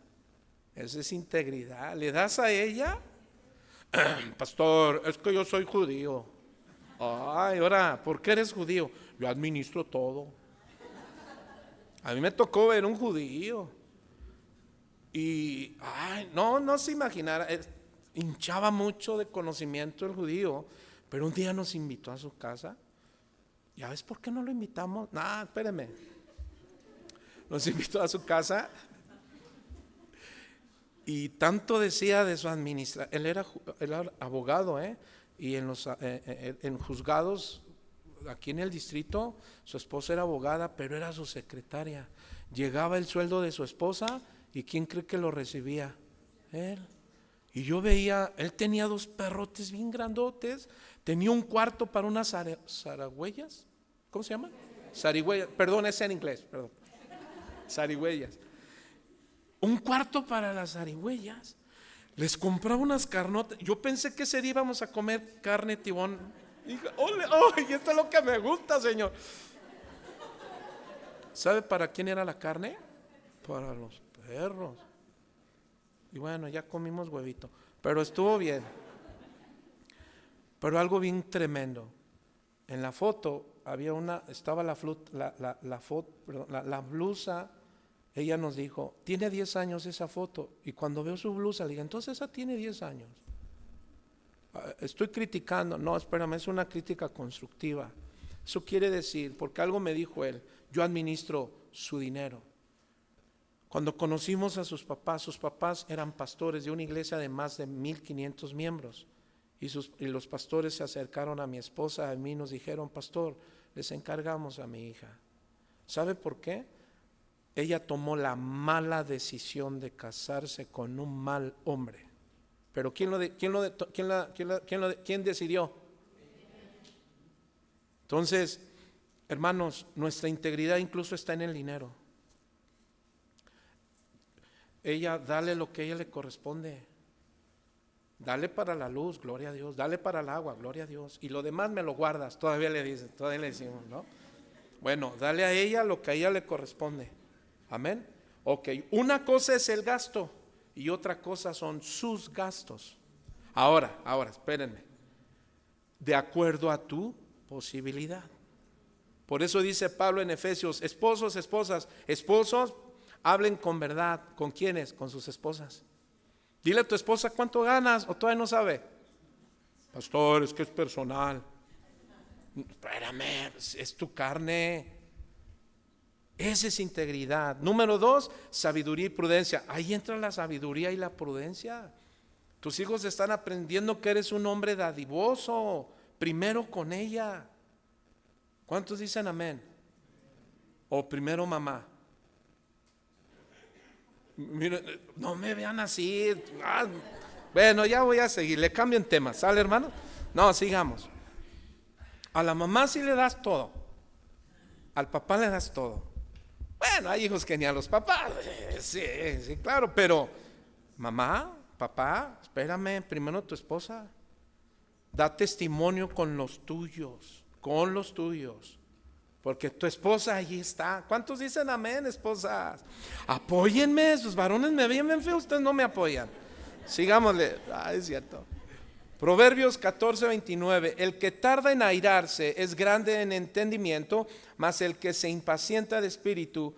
Eso es integridad. ¿Le das a ella? Pastor, es que yo soy judío. Ay, ahora, ¿por qué eres judío? Yo administro todo. A mí me tocó ver un judío. Y, no se imaginara, hinchaba mucho de conocimiento el judío, pero un día nos invitó a su casa. ¿Ya ves por qué no lo invitamos? Espéreme. Nos invitó a su casa y tanto decía de su administración. Él era abogado, y en juzgados aquí en el distrito, su esposa era abogada, pero era su secretaria. Llegaba el sueldo de su esposa, ¿y quién cree que lo recibía? Él. Y yo veía, él tenía 2 perrotes bien grandotes, tenía un cuarto para unas zarigüeyas. ¿Cómo se llama? Zarigüeyas, perdón, es en inglés, perdón. Zarigüeyas. Un cuarto para las zarigüeyas. Les compraba unas carnotas. Yo pensé que ese día íbamos a comer carne tibón. Y esto es lo que me gusta, Señor. ¿Sabe para quién era la carne? Para los perros. Y bueno, ya comimos huevito, pero estuvo bien. Pero algo bien tremendo. En la foto estaba la blusa ella nos dijo, tiene 10 años esa foto. Y cuando veo su blusa, le dije, entonces esa tiene 10 años. Estoy criticando, no, espérame, es una crítica constructiva. Eso quiere decir, porque algo me dijo él, yo administro su dinero. Cuando conocimos a sus papás eran pastores de una iglesia de más de 1500 miembros. Y los pastores se acercaron a mi esposa, a mí, nos dijeron, pastor, les encargamos a mi hija. ¿Sabe por qué? Ella tomó la mala decisión de casarse con un mal hombre. Pero ¿quién decidió? Entonces, hermanos, nuestra integridad incluso está en el dinero. Ella, dale lo que a ella le corresponde. Dale para la luz, gloria a Dios. Dale para el agua, gloria a Dios. Y lo demás me lo guardas, todavía le decimos, ¿no? Bueno, dale a ella lo que a ella le corresponde. Amén. Ok, una cosa es el gasto y otra cosa son sus gastos. Ahora, espérenme. De acuerdo a tu posibilidad. Por eso dice Pablo en Efesios, esposos, hablen con verdad. ¿Con quiénes? Con sus esposas. Dile a tu esposa cuánto ganas, o todavía no sabe. Pastor, es que es personal. Espérame, es tu carne. Esa es integridad. Número 2, sabiduría y prudencia. Ahí entra la sabiduría y la prudencia. Tus hijos están aprendiendo que eres un hombre dadivoso. Primero con ella. ¿Cuántos dicen amén? O primero mamá. Mira, no me vean así. Bueno, ya voy a seguir. Le cambien tema. ¿Sale, hermano? No, sigamos. A la mamá sí le das todo. Al papá le das todo. Bueno, hay hijos que ni a los papás. Sí, claro, pero mamá, papá, espérame, primero tu esposa. Da testimonio con los tuyos. Porque tu esposa ahí está. ¿Cuántos dicen amén, esposas? Apóyenme, sus varones me ven bien feo, ustedes no me apoyan. Sigámosle. Es cierto. Proverbios 14:29. El que tarda en airarse es grande en entendimiento, mas el que se impacienta de espíritu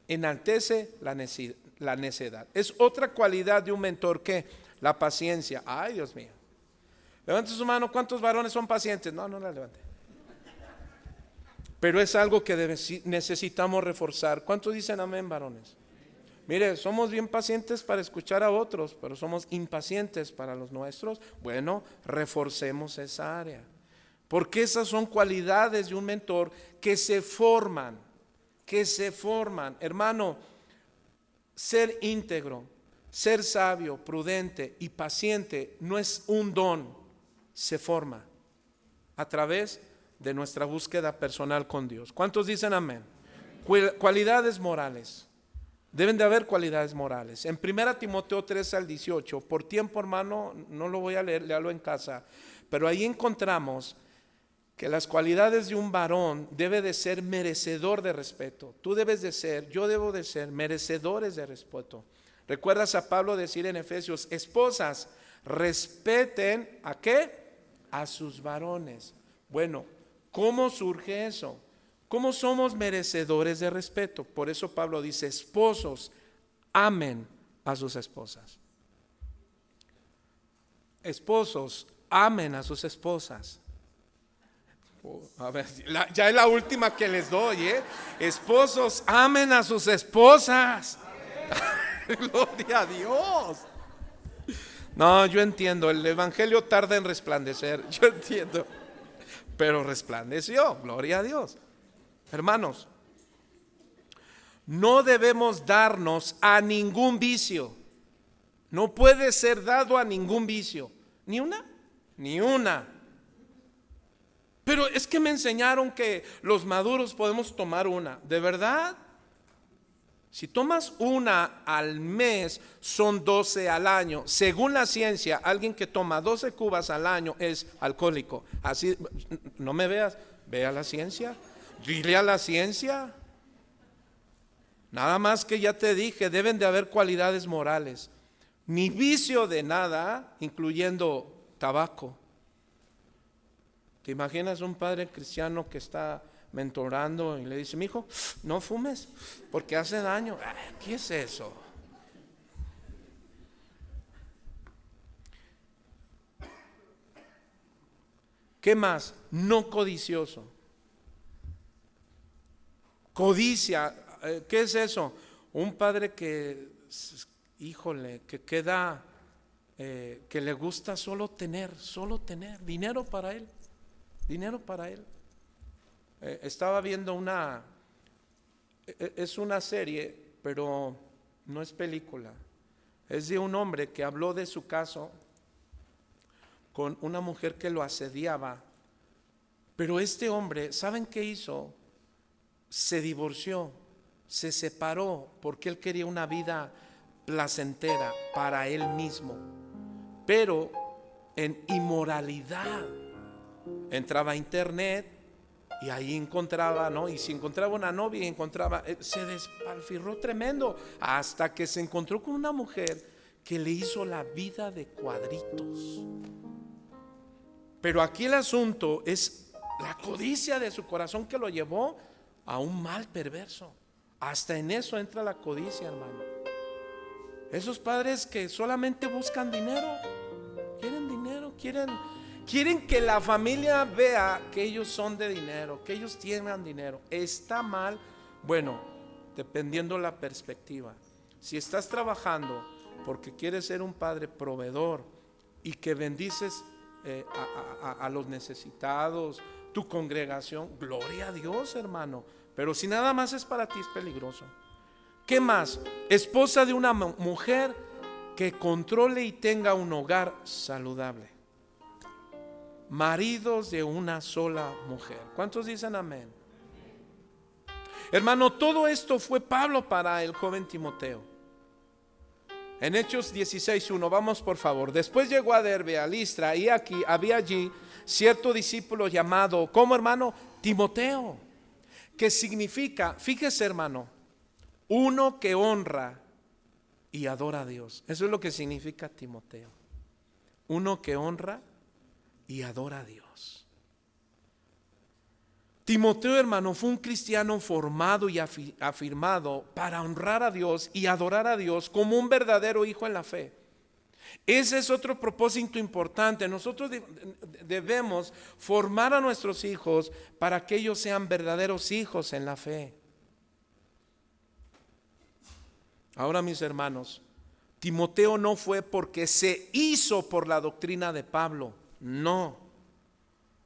enaltece la necedad. Es otra cualidad de un mentor que la paciencia. Ay, Dios mío. Levante su mano. ¿Cuántos varones son pacientes? No la levante. Pero es algo que necesitamos reforzar. ¿Cuántos dicen amén, varones? Mire, somos bien pacientes para escuchar a otros, pero somos impacientes para los nuestros. Bueno, reforcemos esa área. Porque esas son cualidades de un mentor que se forman. Hermano, ser íntegro, ser sabio, prudente y paciente no es un don, se forma a través de nuestra búsqueda personal con Dios. ¿Cuántos dicen amén? Cualidades morales. Deben de haber cualidades morales. En 1 Timoteo 3:18, por tiempo, hermano, no lo voy a leer, léalo en casa, pero ahí encontramos que las cualidades de un varón debe de ser merecedor de respeto. Tú debes de ser, yo debo de ser merecedores de respeto. ¿Recuerdas a Pablo decir en Efesios, esposas, respeten a qué? A sus varones. Bueno, ¿cómo surge eso? ¿Cómo somos merecedores de respeto? Por eso Pablo dice, esposos, amen a sus esposas. Esposos, amen a sus esposas. A ver, ya es la última que les doy, ¿eh? Esposos, amen a sus esposas. Gloria a Dios. No, yo entiendo, el evangelio tarda en resplandecer, yo entiendo, pero resplandeció, gloria a Dios. Hermanos, no debemos darnos a ningún vicio. No puede ser dado a ningún vicio. Ni una. Pero es que me enseñaron que los maduros podemos tomar una. ¿De verdad? Si tomas una al mes, son 12 al año. Según la ciencia, alguien que toma 12 cubas al año es alcohólico. Así, no me veas, ve a la ciencia. Dile a la ciencia. Nada más que ya te dije, deben de haber cualidades morales. Ni vicio de nada, incluyendo tabaco. ¿Te imaginas un padre cristiano que está mentorando y le dice: mi hijo, no fumes porque hace daño. ¿Qué es eso? ¿Qué más? No codicioso. Codicia, ¿qué es eso? Un padre que, híjole, que queda, que le gusta solo tener dinero para él, dinero para él. Estaba viendo es una serie, pero no es película. Es de un hombre que habló de su caso con una mujer que lo asediaba, pero este hombre, ¿saben qué hizo? Se divorció, se separó porque él quería una vida placentera para él mismo, pero en inmoralidad. Entraba a internet y ahí encontraba, ¿no? Y si encontraba una novia, encontraba, se despalfirró tremendo, hasta que se encontró con una mujer que le hizo la vida de cuadritos. Pero aquí el asunto es la codicia de su corazón que lo llevó a un mal perverso. Hasta en eso entra la codicia, hermano. Esos padres que solamente buscan dinero, quieren que la familia vea que ellos son de dinero, que ellos tienen dinero. Está mal, bueno, dependiendo la perspectiva. Si estás trabajando porque quieres ser un padre proveedor y que bendices a los necesitados, tu congregación, gloria a Dios, hermano. Pero si nada más es para ti, es peligroso. ¿Qué más? Esposa de una mujer que controle y tenga un hogar saludable. Maridos de una sola mujer. ¿Cuántos dicen amén? Hermano, todo esto fue Pablo para el joven Timoteo. En Hechos 16:1, vamos por favor. Después llegó a Derbe, a Listra, y aquí había allí cierto discípulo llamado, ¿cómo, hermano? Timoteo, que significa, fíjese, hermano, uno que honra y adora a Dios. Eso es lo que significa Timoteo. Uno que honra y adora a Dios. Timoteo, hermano, fue un cristiano formado y afirmado para honrar a Dios y adorar a Dios como un verdadero hijo en la fe. Ese es otro propósito importante. Nosotros debemos formar a nuestros hijos para que ellos sean verdaderos hijos en la fe. Ahora, mis hermanos, Timoteo no fue porque se hizo por la doctrina de Pablo, no.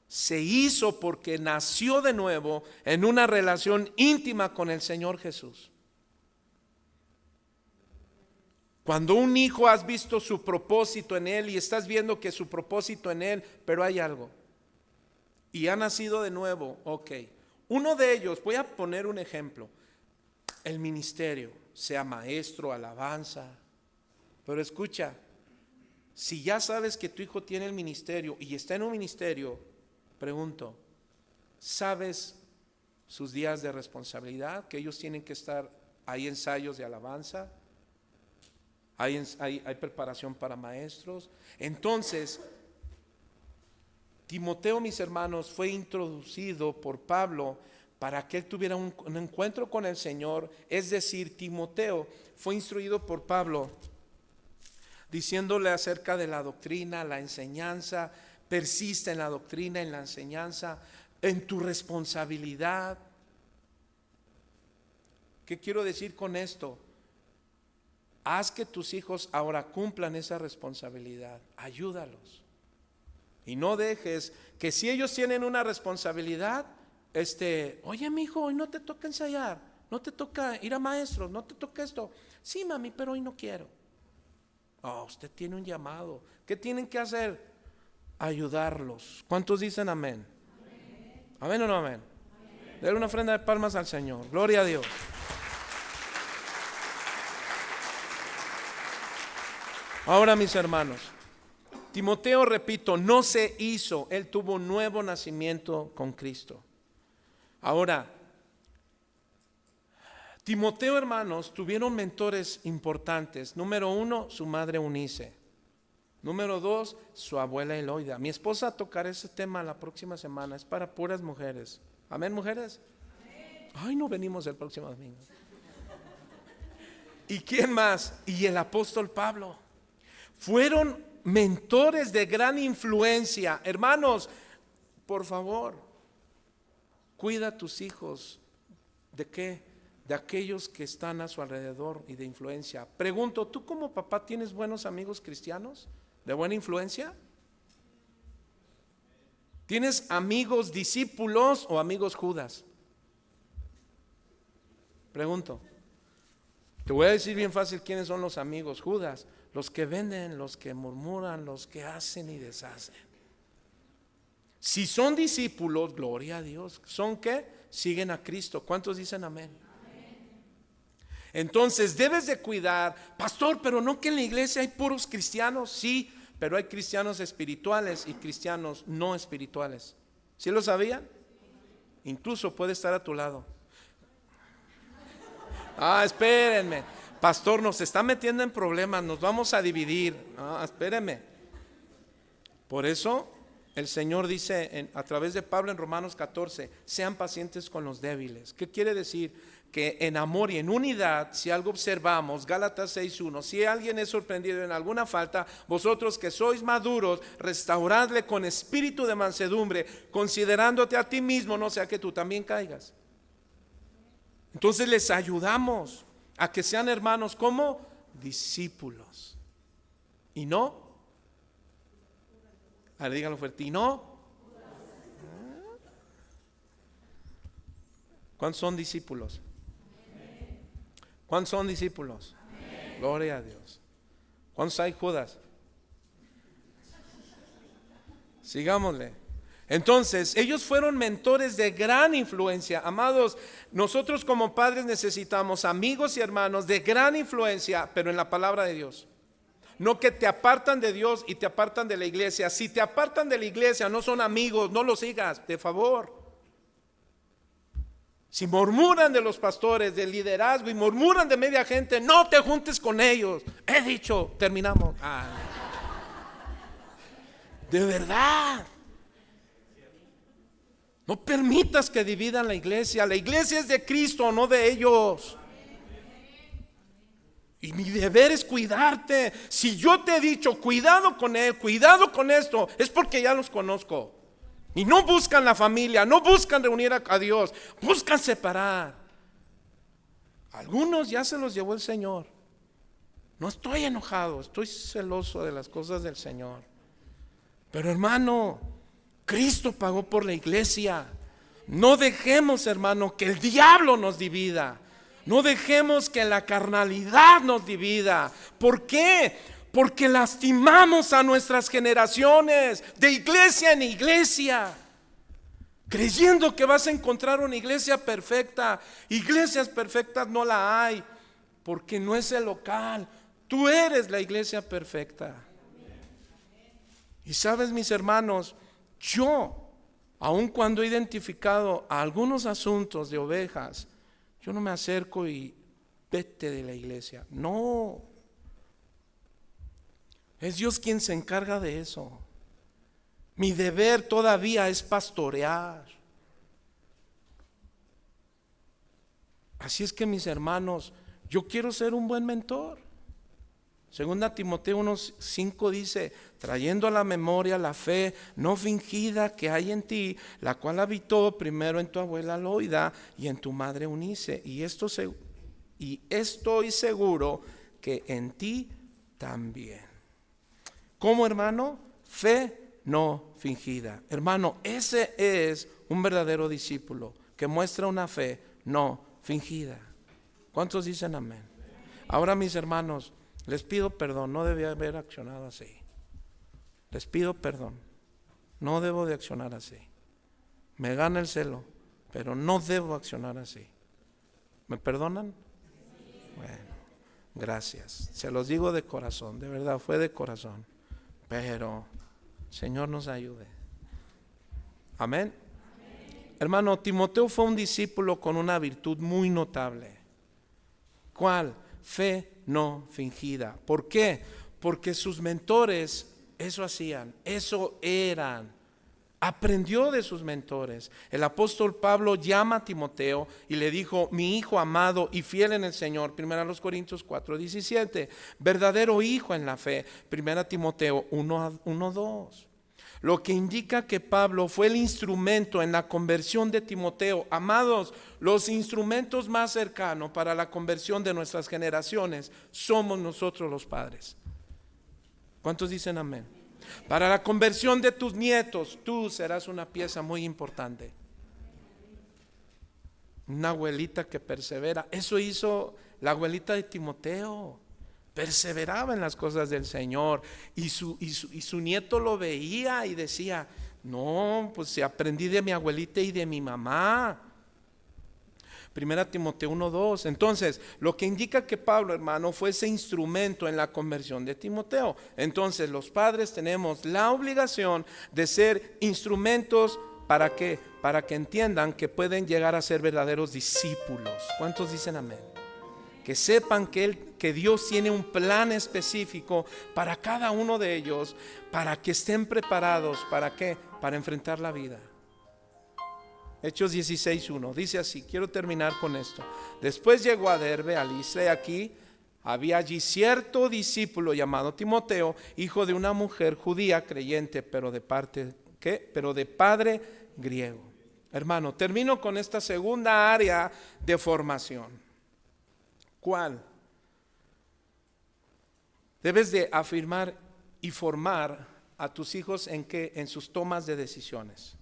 Se hizo porque nació de nuevo en una relación íntima con el Señor Jesús. Cuando un hijo has visto su propósito en él y estás viendo que su propósito en él, pero hay algo, y ha nacido de nuevo, ok. Uno de ellos, voy a poner un ejemplo, el ministerio, sea maestro, alabanza, pero escucha, si ya sabes que tu hijo tiene el ministerio y está en un ministerio, pregunto, ¿sabes sus días de responsabilidad? Que ellos tienen que estar, hay ensayos de alabanza, hay preparación para maestros. Entonces, Timoteo, mis hermanos, fue introducido por Pablo para que él tuviera un encuentro con el Señor. Es decir, Timoteo fue instruido por Pablo diciéndole acerca de la doctrina, la enseñanza. Persiste en la doctrina, en la enseñanza, en tu responsabilidad. ¿Qué quiero decir con esto? Haz que tus hijos ahora cumplan esa responsabilidad. Ayúdalos. Y no dejes que si ellos tienen una responsabilidad, oye, mi hijo, hoy no te toca ensayar, no te toca ir a maestros, no te toca esto. Sí, mami, pero hoy no quiero. Oh, usted tiene un llamado. ¿Qué tienen que hacer? Ayudarlos. ¿Cuántos dicen amén? ¿Amén o no amén? Denle una ofrenda de palmas al Señor. Gloria a Dios. Ahora, mis hermanos, Timoteo, repito, no se hizo, él tuvo un nuevo nacimiento con Cristo. Ahora, Timoteo, hermanos, tuvieron mentores importantes. Número 1, su madre Eunice. Número 2, su abuela Eloida. Mi esposa tocará ese tema la próxima semana, es para puras mujeres. Amén, mujeres. Ay, no venimos el próximo domingo. ¿Y quién más? Y el apóstol Pablo. Fueron mentores de gran influencia. Hermanos, por favor, cuida a tus hijos. ¿De qué? De aquellos que están a su alrededor y de influencia. Pregunto, ¿tú como papá tienes buenos amigos cristianos? ¿De buena influencia? ¿Tienes amigos discípulos o amigos Judas? Pregunto. Te voy a decir bien fácil quiénes son los amigos Judas. Los que venden, los que murmuran, los que hacen y deshacen. Si son discípulos, gloria a Dios. ¿Son qué? Siguen a Cristo. ¿Cuántos dicen amén? Entonces debes de cuidar, pastor, pero no que en la iglesia hay puros cristianos. Sí, pero hay cristianos espirituales y cristianos no espirituales. ¿Sí lo sabían? Incluso puede estar a tu lado. Espérenme, pastor, nos está metiendo en problemas, nos vamos a dividir. Espérenme. Por eso el Señor dice a través de Pablo en Romanos 14, sean pacientes con los débiles. ¿Qué quiere decir? Que en amor y en unidad, si algo observamos, Gálatas 6:1, si alguien es sorprendido en alguna falta, vosotros que sois maduros, restauradle con espíritu de mansedumbre, considerándote a ti mismo, no sea que tú también caigas. Entonces les ayudamos a que sean hermanos como discípulos. Y no, díganlo fuerte, y no. ¿Cuántos son discípulos? ¿Cuántos son discípulos? Gloria a Dios. ¿Cuántos hay Judas? Sigámosle. Entonces, ellos fueron mentores de gran influencia. Amados, nosotros como padres necesitamos amigos y hermanos de gran influencia, pero en la palabra de Dios. No que te apartan de Dios y te apartan de la iglesia. Si te apartan de la iglesia, no son amigos, no los sigas, de favor. Si murmuran de los pastores, del liderazgo y murmuran de media gente, no te juntes con ellos. He dicho, terminamos. De verdad. No permitas que dividan la iglesia. La iglesia es de Cristo, no de ellos. Y mi deber es cuidarte. Si yo te he dicho, cuidado con él, cuidado con esto, es porque ya los conozco. Y no buscan la familia, no buscan reunir a Dios, buscan separar. Algunos ya se los llevó el Señor. No estoy enojado, estoy celoso de las cosas del Señor. Pero hermano, Cristo pagó por la iglesia. No dejemos, hermano, que el diablo nos divida. No dejemos que la carnalidad nos divida. ¿Por qué? Porque lastimamos a nuestras generaciones de iglesia en iglesia, creyendo que vas a encontrar una iglesia perfecta. Iglesias perfectas no la hay, porque no es el local. Tú eres la iglesia perfecta. Y sabes, mis hermanos, yo, aun cuando he identificado a algunos asuntos de ovejas, yo no me acerco y vete de la iglesia. No. Es Dios quien se encarga de eso. Mi deber todavía es pastorear. Así es que, mis hermanos, yo quiero ser un buen mentor. Segunda Timoteo 1:5 dice, trayendo a la memoria la fe no fingida que hay en ti, la cual habitó primero en tu abuela Loida y en tu madre Eunice, y estoy seguro que en ti también. ¿Cómo, hermano? Fe no fingida. Hermano, ese es un verdadero discípulo que muestra una fe no fingida. ¿Cuántos dicen amén? Ahora, mis hermanos, les pido perdón, no debía haber accionado así. Les pido perdón, no debo de accionar así. Me gana el celo, pero no debo accionar así. ¿Me perdonan? Bueno, gracias. Se los digo de corazón, de verdad, fue de corazón. Pero Señor nos ayude. Amén. Hermano, Timoteo fue un discípulo con una virtud muy notable. ¿Cuál? Fe no fingida. ¿Por qué? Porque sus mentores eso hacían, eso eran. Aprendió de sus mentores. El apóstol Pablo llama a Timoteo y le dijo: mi hijo amado y fiel en el Señor, 1 Corintios 4:17, verdadero hijo en la fe, 1 Timoteo 1:2. Lo que indica que Pablo fue el instrumento en la conversión de Timoteo. Amados, los instrumentos más cercanos para la conversión de nuestras generaciones somos nosotros los padres. ¿Cuántos dicen amén? Para la conversión de tus nietos, tú serás una pieza muy importante. Una abuelita que persevera. Eso hizo la abuelita de Timoteo. Perseveraba en las cosas del Señor. Y su nieto lo veía y decía: no, pues si aprendí de mi abuelita y de mi mamá. 1 Timoteo 1:2. Entonces, lo que indica que Pablo, hermano, fue ese instrumento en la conversión de Timoteo. Entonces, los padres tenemos la obligación de ser instrumentos. ¿Para qué? Para que entiendan que pueden llegar a ser verdaderos discípulos. ¿Cuántos dicen amén? Que sepan que Dios tiene un plan específico para cada uno de ellos, para que estén preparados. ¿Para qué? Para enfrentar la vida. Hechos 16:1 dice así, quiero terminar con esto. Después llegó a Derbe, a Listra, y aquí había allí cierto discípulo llamado Timoteo, hijo de una mujer judía creyente, pero de padre griego. Hermano, termino con esta segunda área de formación. ¿Cuál? Debes de afirmar y formar a tus hijos ¿en qué? En sus tomas de decisiones.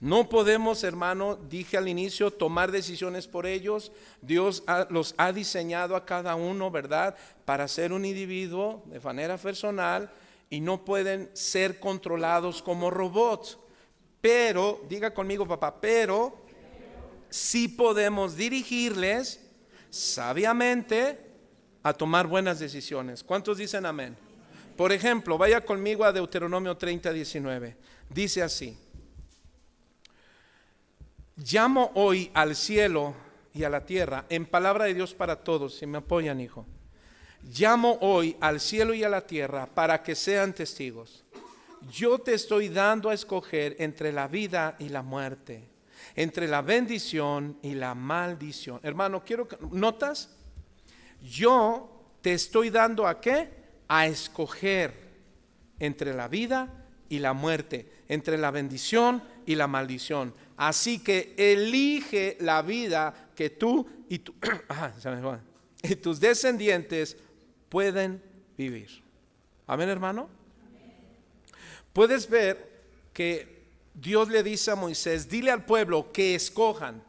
No podemos, hermano, dije al inicio, tomar decisiones por ellos. Dios los ha diseñado a cada uno, ¿verdad?, para ser un individuo de manera personal, y no pueden ser controlados como robots. Pero, diga conmigo, papá, pero sí podemos dirigirles sabiamente a tomar buenas decisiones. ¿Cuántos dicen amén? Por ejemplo, vaya conmigo a Deuteronomio 30:19. Dice así: llamo hoy al cielo y a la tierra, en palabra de Dios para todos, si me apoyan, hijo. Llamo hoy al cielo y a la tierra para que sean testigos. Yo te estoy dando a escoger entre la vida y la muerte, entre la bendición y la maldición. Hermano, ¿notas? Yo te estoy dando ¿a qué? A escoger entre la vida y la muerte, entre la bendición y la maldición. Así que elige la vida que tú y tus descendientes pueden vivir. Amén, hermano. Puedes ver que Dios le dice a Moisés: dile al pueblo que escojan.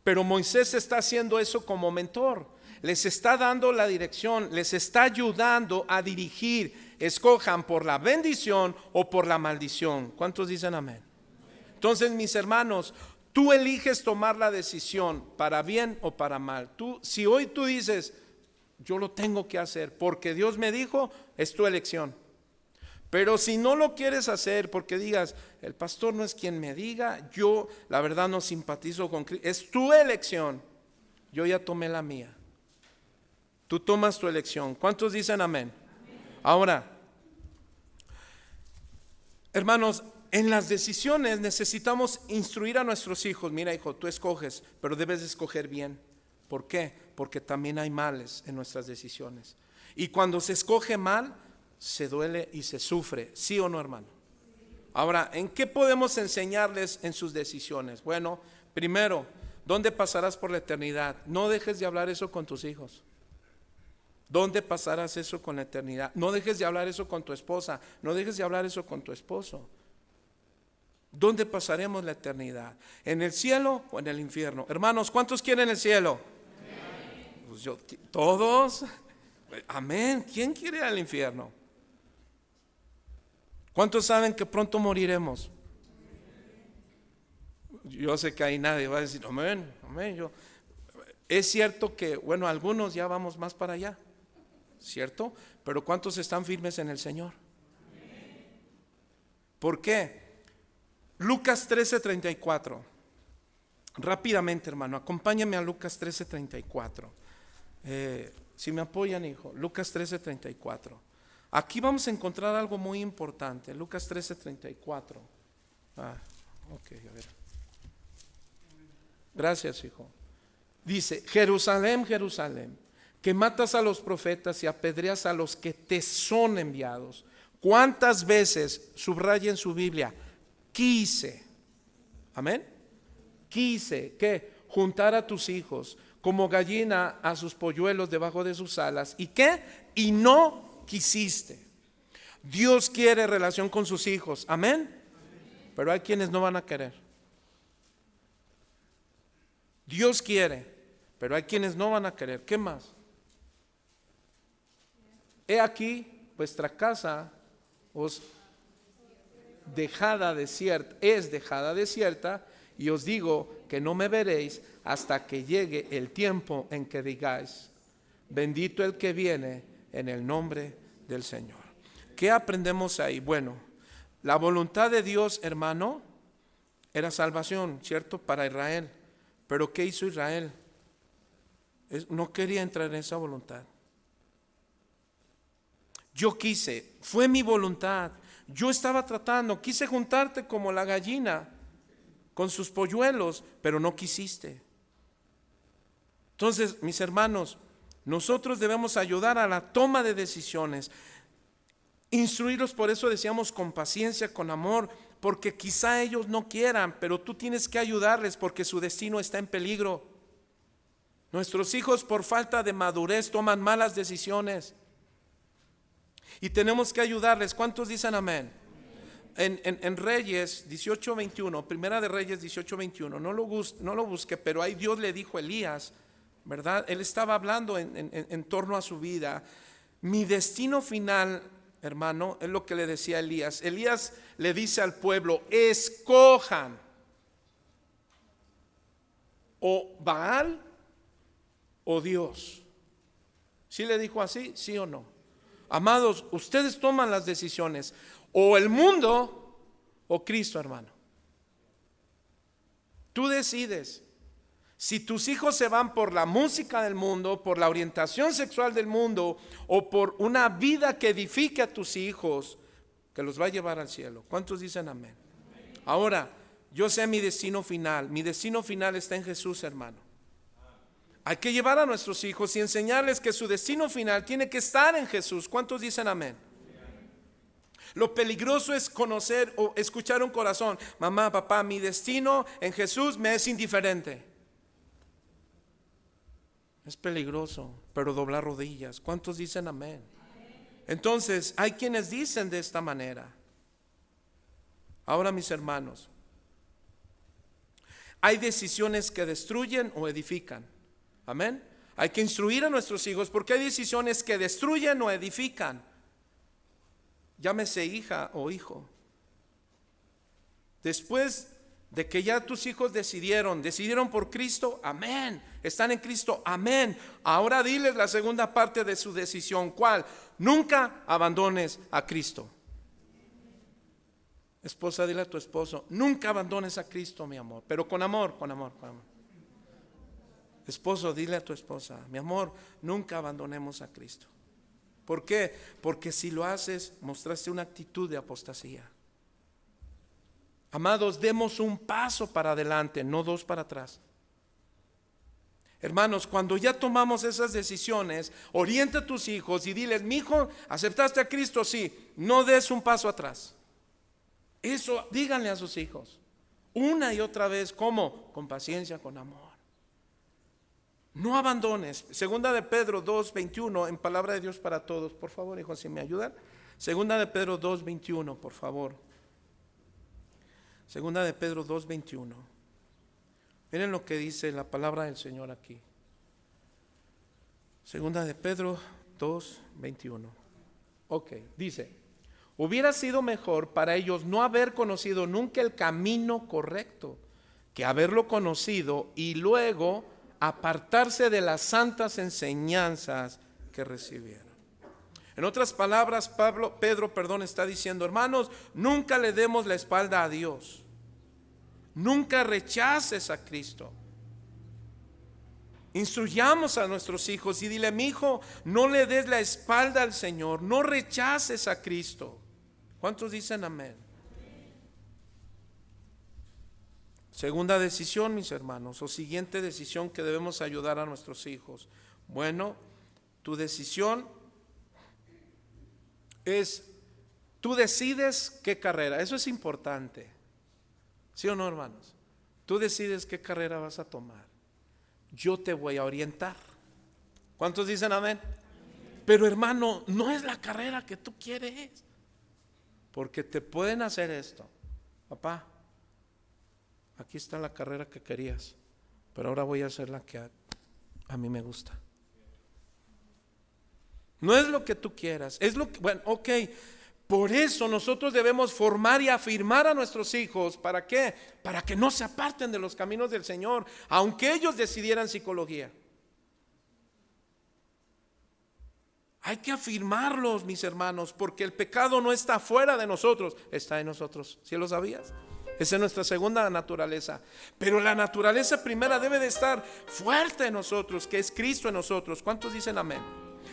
Pero Moisés está haciendo eso como mentor. Les está dando la dirección, les está ayudando a dirigir. Escojan por la bendición o por la maldición. ¿Cuántos dicen amén? Entonces, mis hermanos, tú eliges tomar la decisión para bien o para mal. Si hoy tú dices: yo lo tengo que hacer porque Dios me dijo, es tu elección. Pero si no lo quieres hacer porque digas: el pastor no es quien me diga, yo la verdad no simpatizo con Cristo, es tu elección. Yo ya tomé la mía. Tú tomas tu elección. ¿Cuántos dicen amén? Ahora, hermanos, en las decisiones necesitamos instruir a nuestros hijos. Mira, hijo, tú escoges, pero debes escoger bien. ¿Por qué? Porque también hay males en nuestras decisiones. Y cuando se escoge mal, se duele y se sufre. ¿Sí o no, hermano? Ahora, ¿en qué podemos enseñarles en sus decisiones? Bueno, primero, ¿dónde pasarás por la eternidad? No dejes de hablar eso con tus hijos. ¿Dónde pasarás eso con la eternidad? No dejes de hablar eso con tu esposa. No dejes de hablar eso con tu esposo. ¿Dónde pasaremos la eternidad? ¿En el cielo o en el infierno? Hermanos, ¿cuántos quieren el cielo? Pues ¿todos? Amén. ¿Quién quiere ir al infierno? ¿Cuántos saben que pronto moriremos? Yo sé que ahí nadie va a decir amén, amén. Es cierto que, bueno, algunos ya vamos más para allá, ¿cierto? Pero ¿cuántos están firmes en el Señor? ¿Por qué? Lucas 13:34. Rápidamente, hermano, acompáñame a Lucas 13:34. Si me apoyan, hijo, Lucas 13:34. Aquí vamos a encontrar algo muy importante. Lucas 13:34. Ok, a ver. Gracias, hijo. Dice: Jerusalén, Jerusalén, que matas a los profetas y apedreas a los que te son enviados. ¿Cuántas veces, subraya en su Biblia, quise? Amén. Quise, ¿qué? Juntar a tus hijos como gallina a sus polluelos debajo de sus alas. ¿Y qué? Y no quisiste. Dios quiere relación con sus hijos. Amén. Pero hay quienes no van a querer. Dios quiere, pero hay quienes no van a querer. ¿Qué más? He aquí, vuestra casa os dejada desierta, es dejada desierta, y os digo que no me veréis hasta que llegue el tiempo en que digáis: bendito el que viene en el nombre del Señor. ¿Qué aprendemos ahí? Bueno, la voluntad de Dios, hermano, era salvación, ¿cierto? Para Israel. Pero ¿qué hizo Israel? No quería entrar en esa voluntad. Yo quise, fue mi voluntad. Yo estaba tratando, quise juntarte como la gallina con sus polluelos, pero no quisiste. Entonces, mis hermanos, nosotros debemos ayudar a la toma de decisiones, instruirlos, por eso decíamos con paciencia, con amor, porque quizá ellos no quieran, pero tú tienes que ayudarles porque su destino está en peligro. Nuestros hijos, por falta de madurez, toman malas decisiones y tenemos que ayudarles. ¿Cuántos dicen amén? En Reyes 18:21, Primera de Reyes 18:21, no lo busque, pero ahí Dios le dijo a Elías, ¿verdad? Él estaba hablando en torno a su vida. Mi destino final, hermano, es lo que le decía a Elías. Elías le dice al pueblo: escojan o Baal o Dios. ¿Sí le dijo así? ¿Sí o no? Amados, ustedes toman las decisiones, o el mundo o Cristo, hermano. Tú decides. Si tus hijos se van por la música del mundo, por la orientación sexual del mundo, o por una vida que edifique a tus hijos, que los va a llevar al cielo. ¿Cuántos dicen amén? Ahora, yo sé mi destino final. Mi destino final está en Jesús, hermano. Hay que llevar a nuestros hijos y enseñarles que su destino final tiene que estar en Jesús. ¿Cuántos dicen amén? Lo peligroso es conocer o escuchar un corazón: mamá, papá, mi destino en Jesús me es indiferente. Es peligroso, pero doblar rodillas. ¿Cuántos dicen amén? Entonces, hay quienes dicen de esta manera. Ahora, mis hermanos, hay decisiones que destruyen o edifican. Amén. Hay que instruir a nuestros hijos porque hay decisiones que destruyen o edifican. Llámese hija o hijo. Después de que ya tus hijos decidieron por Cristo, amén. Están en Cristo, amén. Ahora diles la segunda parte de su decisión. ¿Cuál? Nunca abandones a Cristo. Esposa, dile a tu esposo: nunca abandones a Cristo, mi amor. Pero con amor, con amor, con amor. Esposo, dile a tu esposa: mi amor, nunca abandonemos a Cristo. ¿Por qué? Porque si lo haces, mostraste una actitud de apostasía. Amados, demos un paso para adelante, no dos para atrás. Hermanos, cuando ya tomamos esas decisiones, orienta a tus hijos y diles: mi hijo, ¿aceptaste a Cristo? Sí. No des un paso atrás. Eso díganle a sus hijos una y otra vez. ¿Cómo? Con paciencia, con amor. No abandones. Segunda de Pedro 2:21, en palabra de Dios para todos. Por favor, hijos, si me ayudan. Segunda de Pedro 2:21, por favor. Segunda de Pedro 2:21. Miren lo que dice la palabra del Señor aquí. Segunda de Pedro 2:21. Ok, dice: hubiera sido mejor para ellos no haber conocido nunca el camino correcto, que haberlo conocido y luego apartarse de las santas enseñanzas que recibieron. En otras palabras, Pedro está diciendo: hermanos, nunca le demos la espalda a Dios. Nunca rechaces a Cristo. Instruyamos a nuestros hijos y dile: mi hijo, no le des la espalda al Señor, no rechaces a Cristo. ¿Cuántos dicen amén? Segunda decisión, mis hermanos, o siguiente decisión que debemos ayudar a nuestros hijos. Bueno, tu decisión es, tú decides qué carrera. Eso es importante. ¿Sí o no, hermanos? Tú decides qué carrera vas a tomar. Yo te voy a orientar. ¿Cuántos dicen amén? Pero hermano, no es la carrera que tú quieres, porque te pueden hacer esto: papá, aquí está la carrera que querías, pero ahora voy a hacer la que a mí me gusta. No es lo que tú quieras, es lo que, bueno, ok. Por eso nosotros debemos formar y afirmar a nuestros hijos. ¿Para qué? Para que no se aparten de los caminos del Señor, aunque ellos decidieran psicología. Hay que afirmarlos, mis hermanos, porque el pecado no está fuera de nosotros, está en nosotros. ¿Sí lo sabías? Esa es nuestra segunda naturaleza. Pero la naturaleza primera debe de estar fuerte en nosotros, que es Cristo en nosotros. ¿Cuántos dicen amén?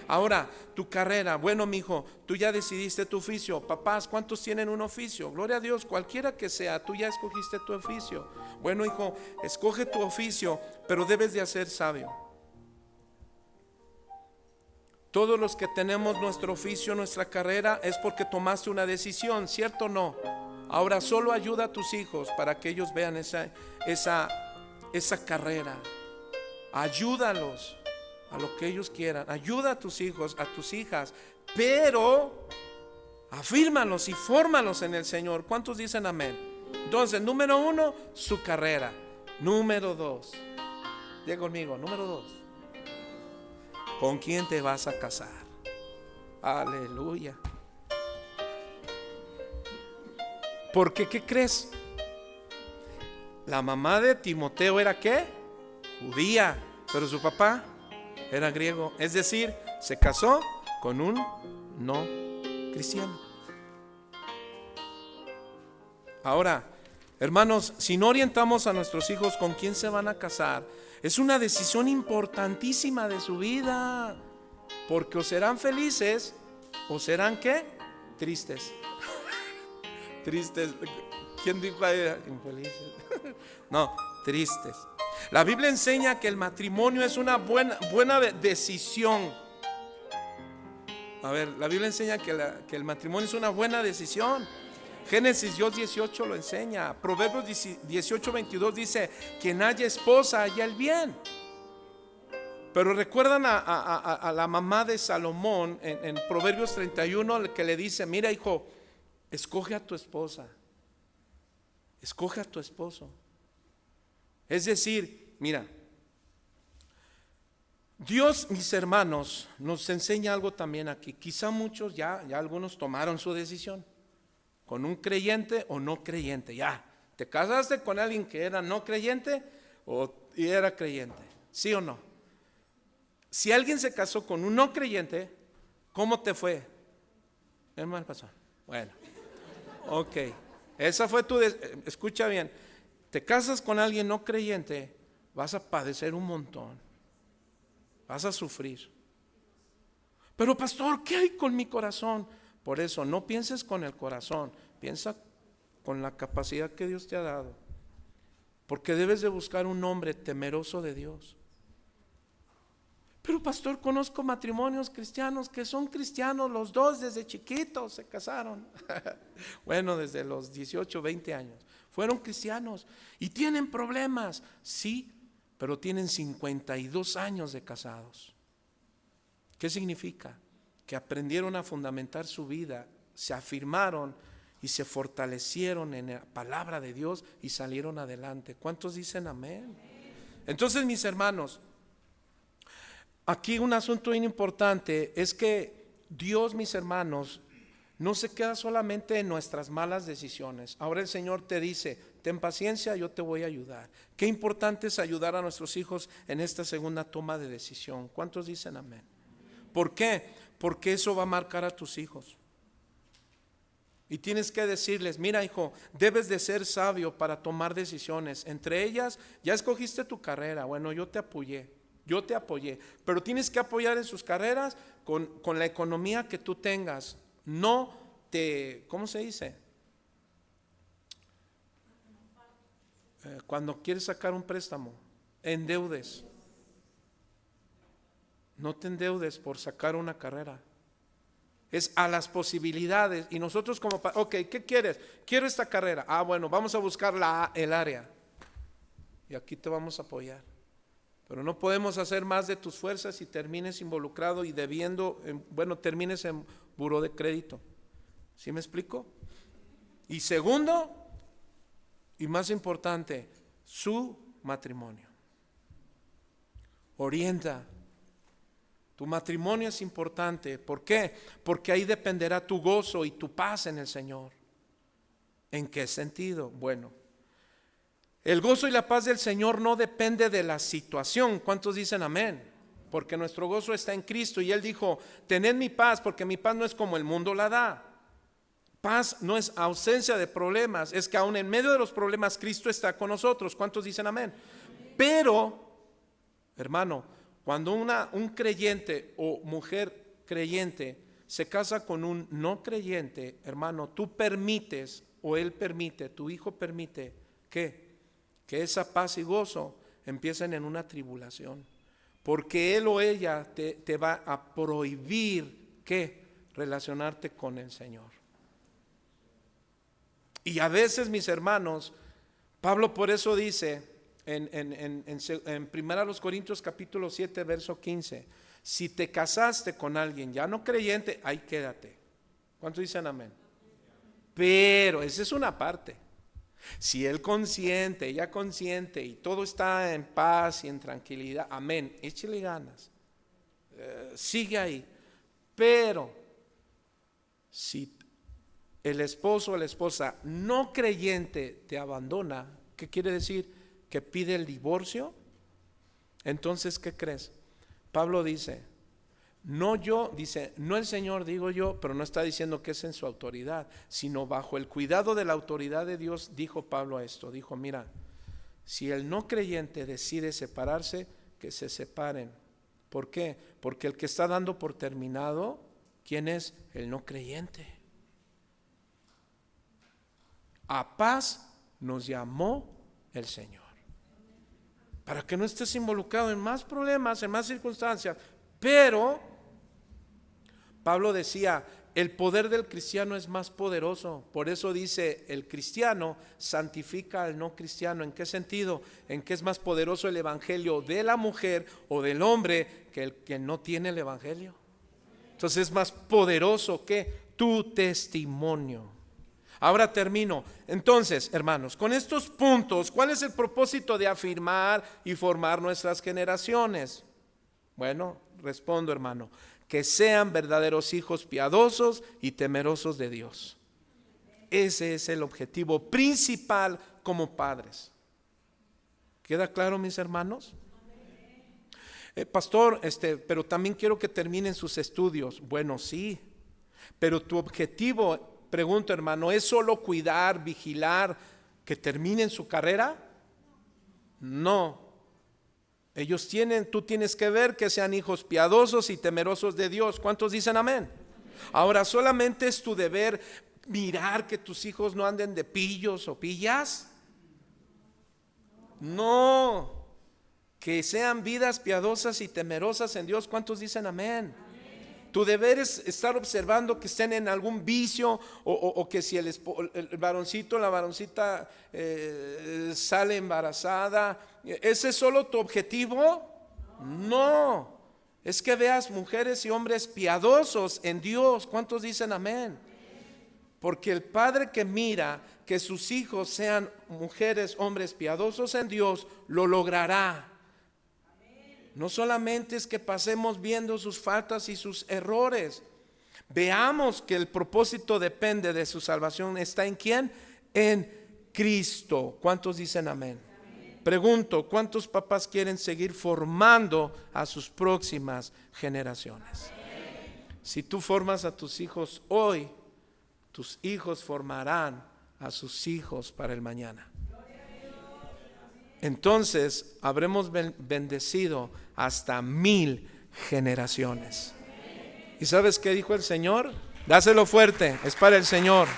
Ahora, tu carrera. Bueno, mi hijo, tú ya decidiste tu oficio. Papás, ¿cuántos tienen un oficio? Gloria a Dios, cualquiera que sea, tú ya escogiste tu oficio. Bueno, hijo, escoge tu oficio, pero debes de ser sabio. Todos los que tenemos nuestro oficio, nuestra carrera, es porque tomaste una decisión, ¿cierto o no? Ahora solo ayuda a tus hijos para que ellos vean esa carrera. Ayúdalos a lo que ellos quieran. Ayuda a tus hijos, a tus hijas, pero afírmalos y fórmalos en el Señor. ¿Cuántos dicen amén? Entonces, número 1, su carrera. Número 2, diga conmigo, número 2, ¿con quién te vas a casar? Aleluya. Porque, ¿qué crees? La mamá de Timoteo era ¿qué? Judía, pero su papá era griego. Es decir, se casó con un no cristiano. Ahora, hermanos, si no orientamos a nuestros hijos con quién se van a casar, es una decisión importantísima de su vida, porque o serán felices o serán ¿qué? Tristes. Tristes. ¿Quién dijo ahí? Infelices. No, tristes. La Biblia enseña que el matrimonio es una buena decisión. A ver, la Biblia enseña que el matrimonio es una buena decisión. Génesis 2:18 lo enseña. Proverbios 18:22 dice: quien haya esposa haya el bien. Pero recuerdan a la mamá de Salomón en Proverbios 31, que le dice: mira, hijo, escoge a tu esposa, escoge a tu esposo. Es decir, mira, Dios, mis hermanos, nos enseña algo también aquí. Quizá muchos ya algunos tomaron su decisión, con un creyente o no creyente. Ya, te casaste con alguien que era no creyente y era creyente, ¿sí o no? Si alguien se casó con un no creyente, ¿cómo te fue? Hermano pastor. Bueno, ok, esa fue tu escucha bien. Te casas con alguien no creyente, vas a padecer un montón, vas a sufrir. Pero pastor, ¿qué hay con mi corazón? Por eso no pienses con el corazón, piensa con la capacidad que Dios te ha dado, porque debes de buscar un hombre temeroso de Dios. Pero pastor, conozco matrimonios cristianos que son cristianos, los dos desde chiquitos se casaron. Bueno, desde los 18, 20 años fueron cristianos y tienen problemas, sí, pero tienen 52 años de casados. ¿Qué significa? Que aprendieron a fundamentar su vida, se afirmaron y se fortalecieron en la palabra de Dios y salieron adelante. ¿Cuántos dicen amén? Entonces, mis hermanos, aquí un asunto bien importante es que Dios, mis hermanos, no se queda solamente en nuestras malas decisiones. Ahora el Señor te dice: ten paciencia, yo te voy a ayudar. Qué importante es ayudar a nuestros hijos en esta segunda toma de decisión. ¿Cuántos dicen amén? ¿Por qué? Porque eso va a marcar a tus hijos. Y tienes que decirles: mira, hijo, debes de ser sabio para tomar decisiones. Entre ellas, ya escogiste tu carrera, bueno, yo te apoyé, Yo te apoyé, pero tienes que apoyar en sus carreras con la economía que tú tengas. No te, ¿cómo se dice? Cuando quieres sacar un préstamo, endeudes. No te endeudes por sacar una carrera. Es a las posibilidades. Y nosotros como, ok, ¿qué quieres? Quiero esta carrera. Ah, bueno, vamos a buscar el área. Y aquí te vamos a apoyar. Pero no podemos hacer más de tus fuerzas y termines involucrado y debiendo, termines en buró de crédito. ¿Sí me explico? Y segundo, y más importante, su matrimonio. Orienta. Tu matrimonio es importante. ¿Por qué? Porque ahí dependerá tu gozo y tu paz en el Señor. ¿En qué sentido? Bueno, el gozo y la paz del Señor no depende de la situación. ¿Cuántos dicen amén? Porque nuestro gozo está en Cristo y Él dijo, tened mi paz, porque mi paz no es como el mundo la da. Paz no es ausencia de problemas, es que aún en medio de los problemas Cristo está con nosotros. ¿Cuántos dicen amén? Pero, hermano, cuando un creyente o mujer creyente se casa con un no creyente, hermano, tú permites o él permite, tu hijo permite que esa paz y gozo empiecen en una tribulación, porque él o ella te va a prohibir relacionarte con el Señor. Y a veces, mis hermanos, Pablo por eso dice en 1 Corintios capítulo 7 verso 15, si te casaste con alguien ya no creyente, ahí quédate. ¿Cuántos dicen amén? Pero esa es una parte. Si él consciente, ella consciente y todo está en paz y en tranquilidad, amén, échale ganas, sigue ahí. Pero si el esposo o la esposa no creyente te abandona, ¿qué quiere decir? Que pide el divorcio. Entonces, ¿qué crees? Pablo dice, no el Señor, digo yo, pero no está diciendo que es en su autoridad, sino bajo el cuidado de la autoridad de Dios, dijo Pablo esto, dijo, mira, si el no creyente decide separarse, que se separen. ¿Por qué? Porque el que está dando por terminado, ¿quién es? El no creyente. A paz nos llamó el Señor, para que no estés involucrado en más problemas, en más circunstancias. Pero Pablo decía, el poder del cristiano es más poderoso. Por eso dice, el cristiano santifica al no cristiano. ¿En qué sentido? En que es más poderoso el evangelio de la mujer o del hombre que el que no tiene el evangelio. Entonces es más poderoso que tu testimonio. Ahora termino. Entonces, hermanos, con estos puntos, ¿cuál es el propósito de afirmar y formar nuestras generaciones? Bueno, respondo, hermano, que sean verdaderos hijos piadosos y temerosos de Dios. Ese es el objetivo principal como padres. ¿Queda claro, mis hermanos? Pastor, pero también quiero que terminen sus estudios. Bueno, sí, pero tu objetivo, pregunto, hermano, ¿es solo cuidar, vigilar, que terminen su carrera? No. Tú tienes que ver que sean hijos piadosos y temerosos de Dios. ¿Cuántos dicen amén? Ahora, solamente es tu deber mirar que tus hijos no anden de pillos o pillas. No, que sean vidas piadosas y temerosas en Dios. ¿Cuántos dicen amén? Tu deber es estar observando que estén en algún vicio o que si el varoncito, la varoncita sale embarazada. ¿Ese es solo tu objetivo? No, es que veas mujeres y hombres piadosos en Dios. ¿Cuántos dicen amén? Porque el padre que mira que sus hijos sean mujeres, hombres piadosos en Dios, lo logrará. No solamente es que pasemos viendo sus faltas y sus errores. Veamos que el propósito depende de su salvación. ¿Está en quién? En Cristo. ¿Cuántos dicen amén? Pregunto, ¿cuántos papás quieren seguir formando a sus próximas generaciones? Si tú formas a tus hijos hoy, tus hijos formarán a sus hijos para el mañana. entonces habremos bendecido hasta 1000 generaciones. ¿Y sabes qué dijo el Señor? Dáselo fuerte, es para el Señor.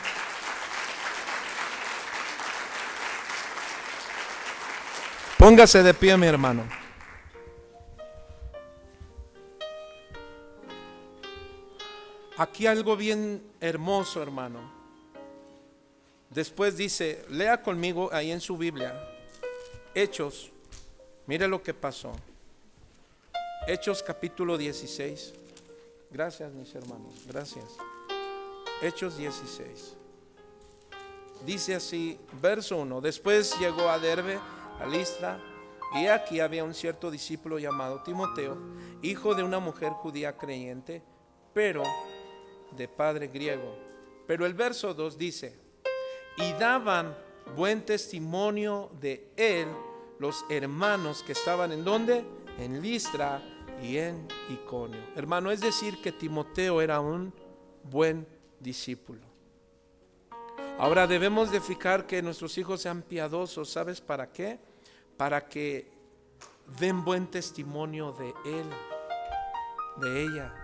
Póngase de pie, mi hermano. Aquí algo bien hermoso, hermano. Después dice, lea conmigo ahí en su Biblia, Hechos. Mire lo que pasó. Hechos capítulo 16. Gracias, mis hermanos, gracias. Hechos 16. Dice así, verso 1. Después llegó a Derbe, a Listra, y aquí había un cierto discípulo llamado Timoteo, hijo de una mujer judía creyente, pero de padre griego. Pero el verso 2 dice, y daban buen testimonio de él los hermanos que estaban en ¿dónde? En Listra y en Iconio. Hermano, es decir que Timoteo era un buen discípulo. Ahora debemos de fijar que nuestros hijos sean piadosos. ¿Sabes para qué? Para que den buen testimonio de él, de ella.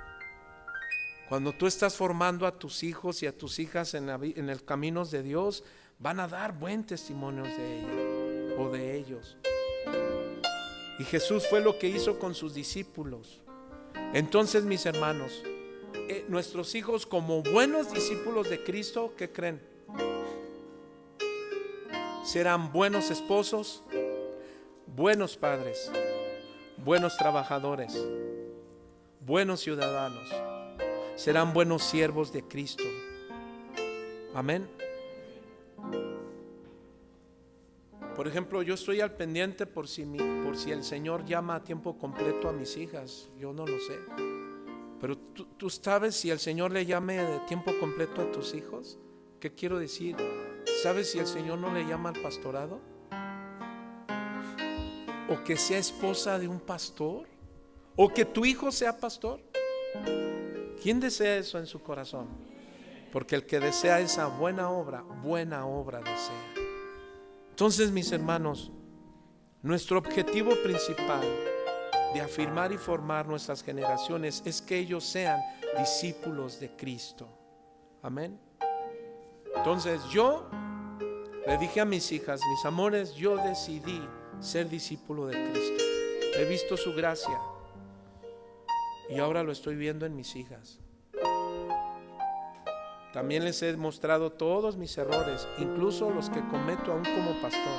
Cuando tú estás formando a tus hijos y a tus hijas en el caminos de Dios, van a dar buen testimonio de ella o de ellos. Y Jesús fue lo que hizo con sus discípulos. Entonces, mis hermanos, nuestros hijos como buenos discípulos de Cristo, ¿qué creen? Serán buenos esposos, buenos padres, buenos trabajadores, buenos ciudadanos. Serán buenos siervos de Cristo. Amén. Por ejemplo, yo estoy al pendiente por si el Señor llama a tiempo completo a mis hijas. Yo no lo sé. Pero tú sabes si el Señor le llame de tiempo completo a tus hijos. ¿Qué quiero decir? ¿Sabes si el Señor no le llama al pastorado? ¿O que sea esposa de un pastor? ¿O que tu hijo sea pastor? ¿Quién desea eso en su corazón? Porque el que desea esa buena obra desea. Entonces, mis hermanos, nuestro objetivo principal de afirmar y formar nuestras generaciones es que ellos sean discípulos de Cristo. Amén. Entonces yo le dije a mis hijas, mis amores, yo decidí ser discípulo de Cristo. He visto su gracia y ahora lo estoy viendo en mis hijas. También les he mostrado todos mis errores, incluso los que cometo aún como pastor.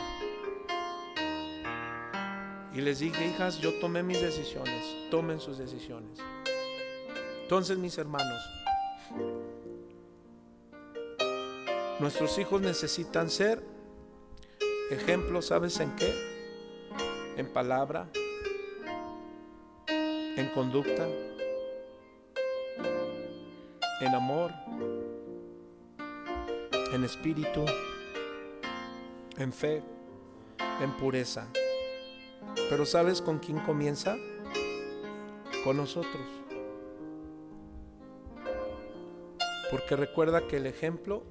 Y les dije, hijas, yo tomé mis decisiones, tomen sus decisiones. Entonces, mis hermanos, nuestros hijos necesitan ser ejemplos, ¿sabes en qué? En palabra, en conducta, en amor, en espíritu, en fe, en pureza. Pero ¿sabes con quién comienza? Con nosotros. Porque recuerda que el ejemplo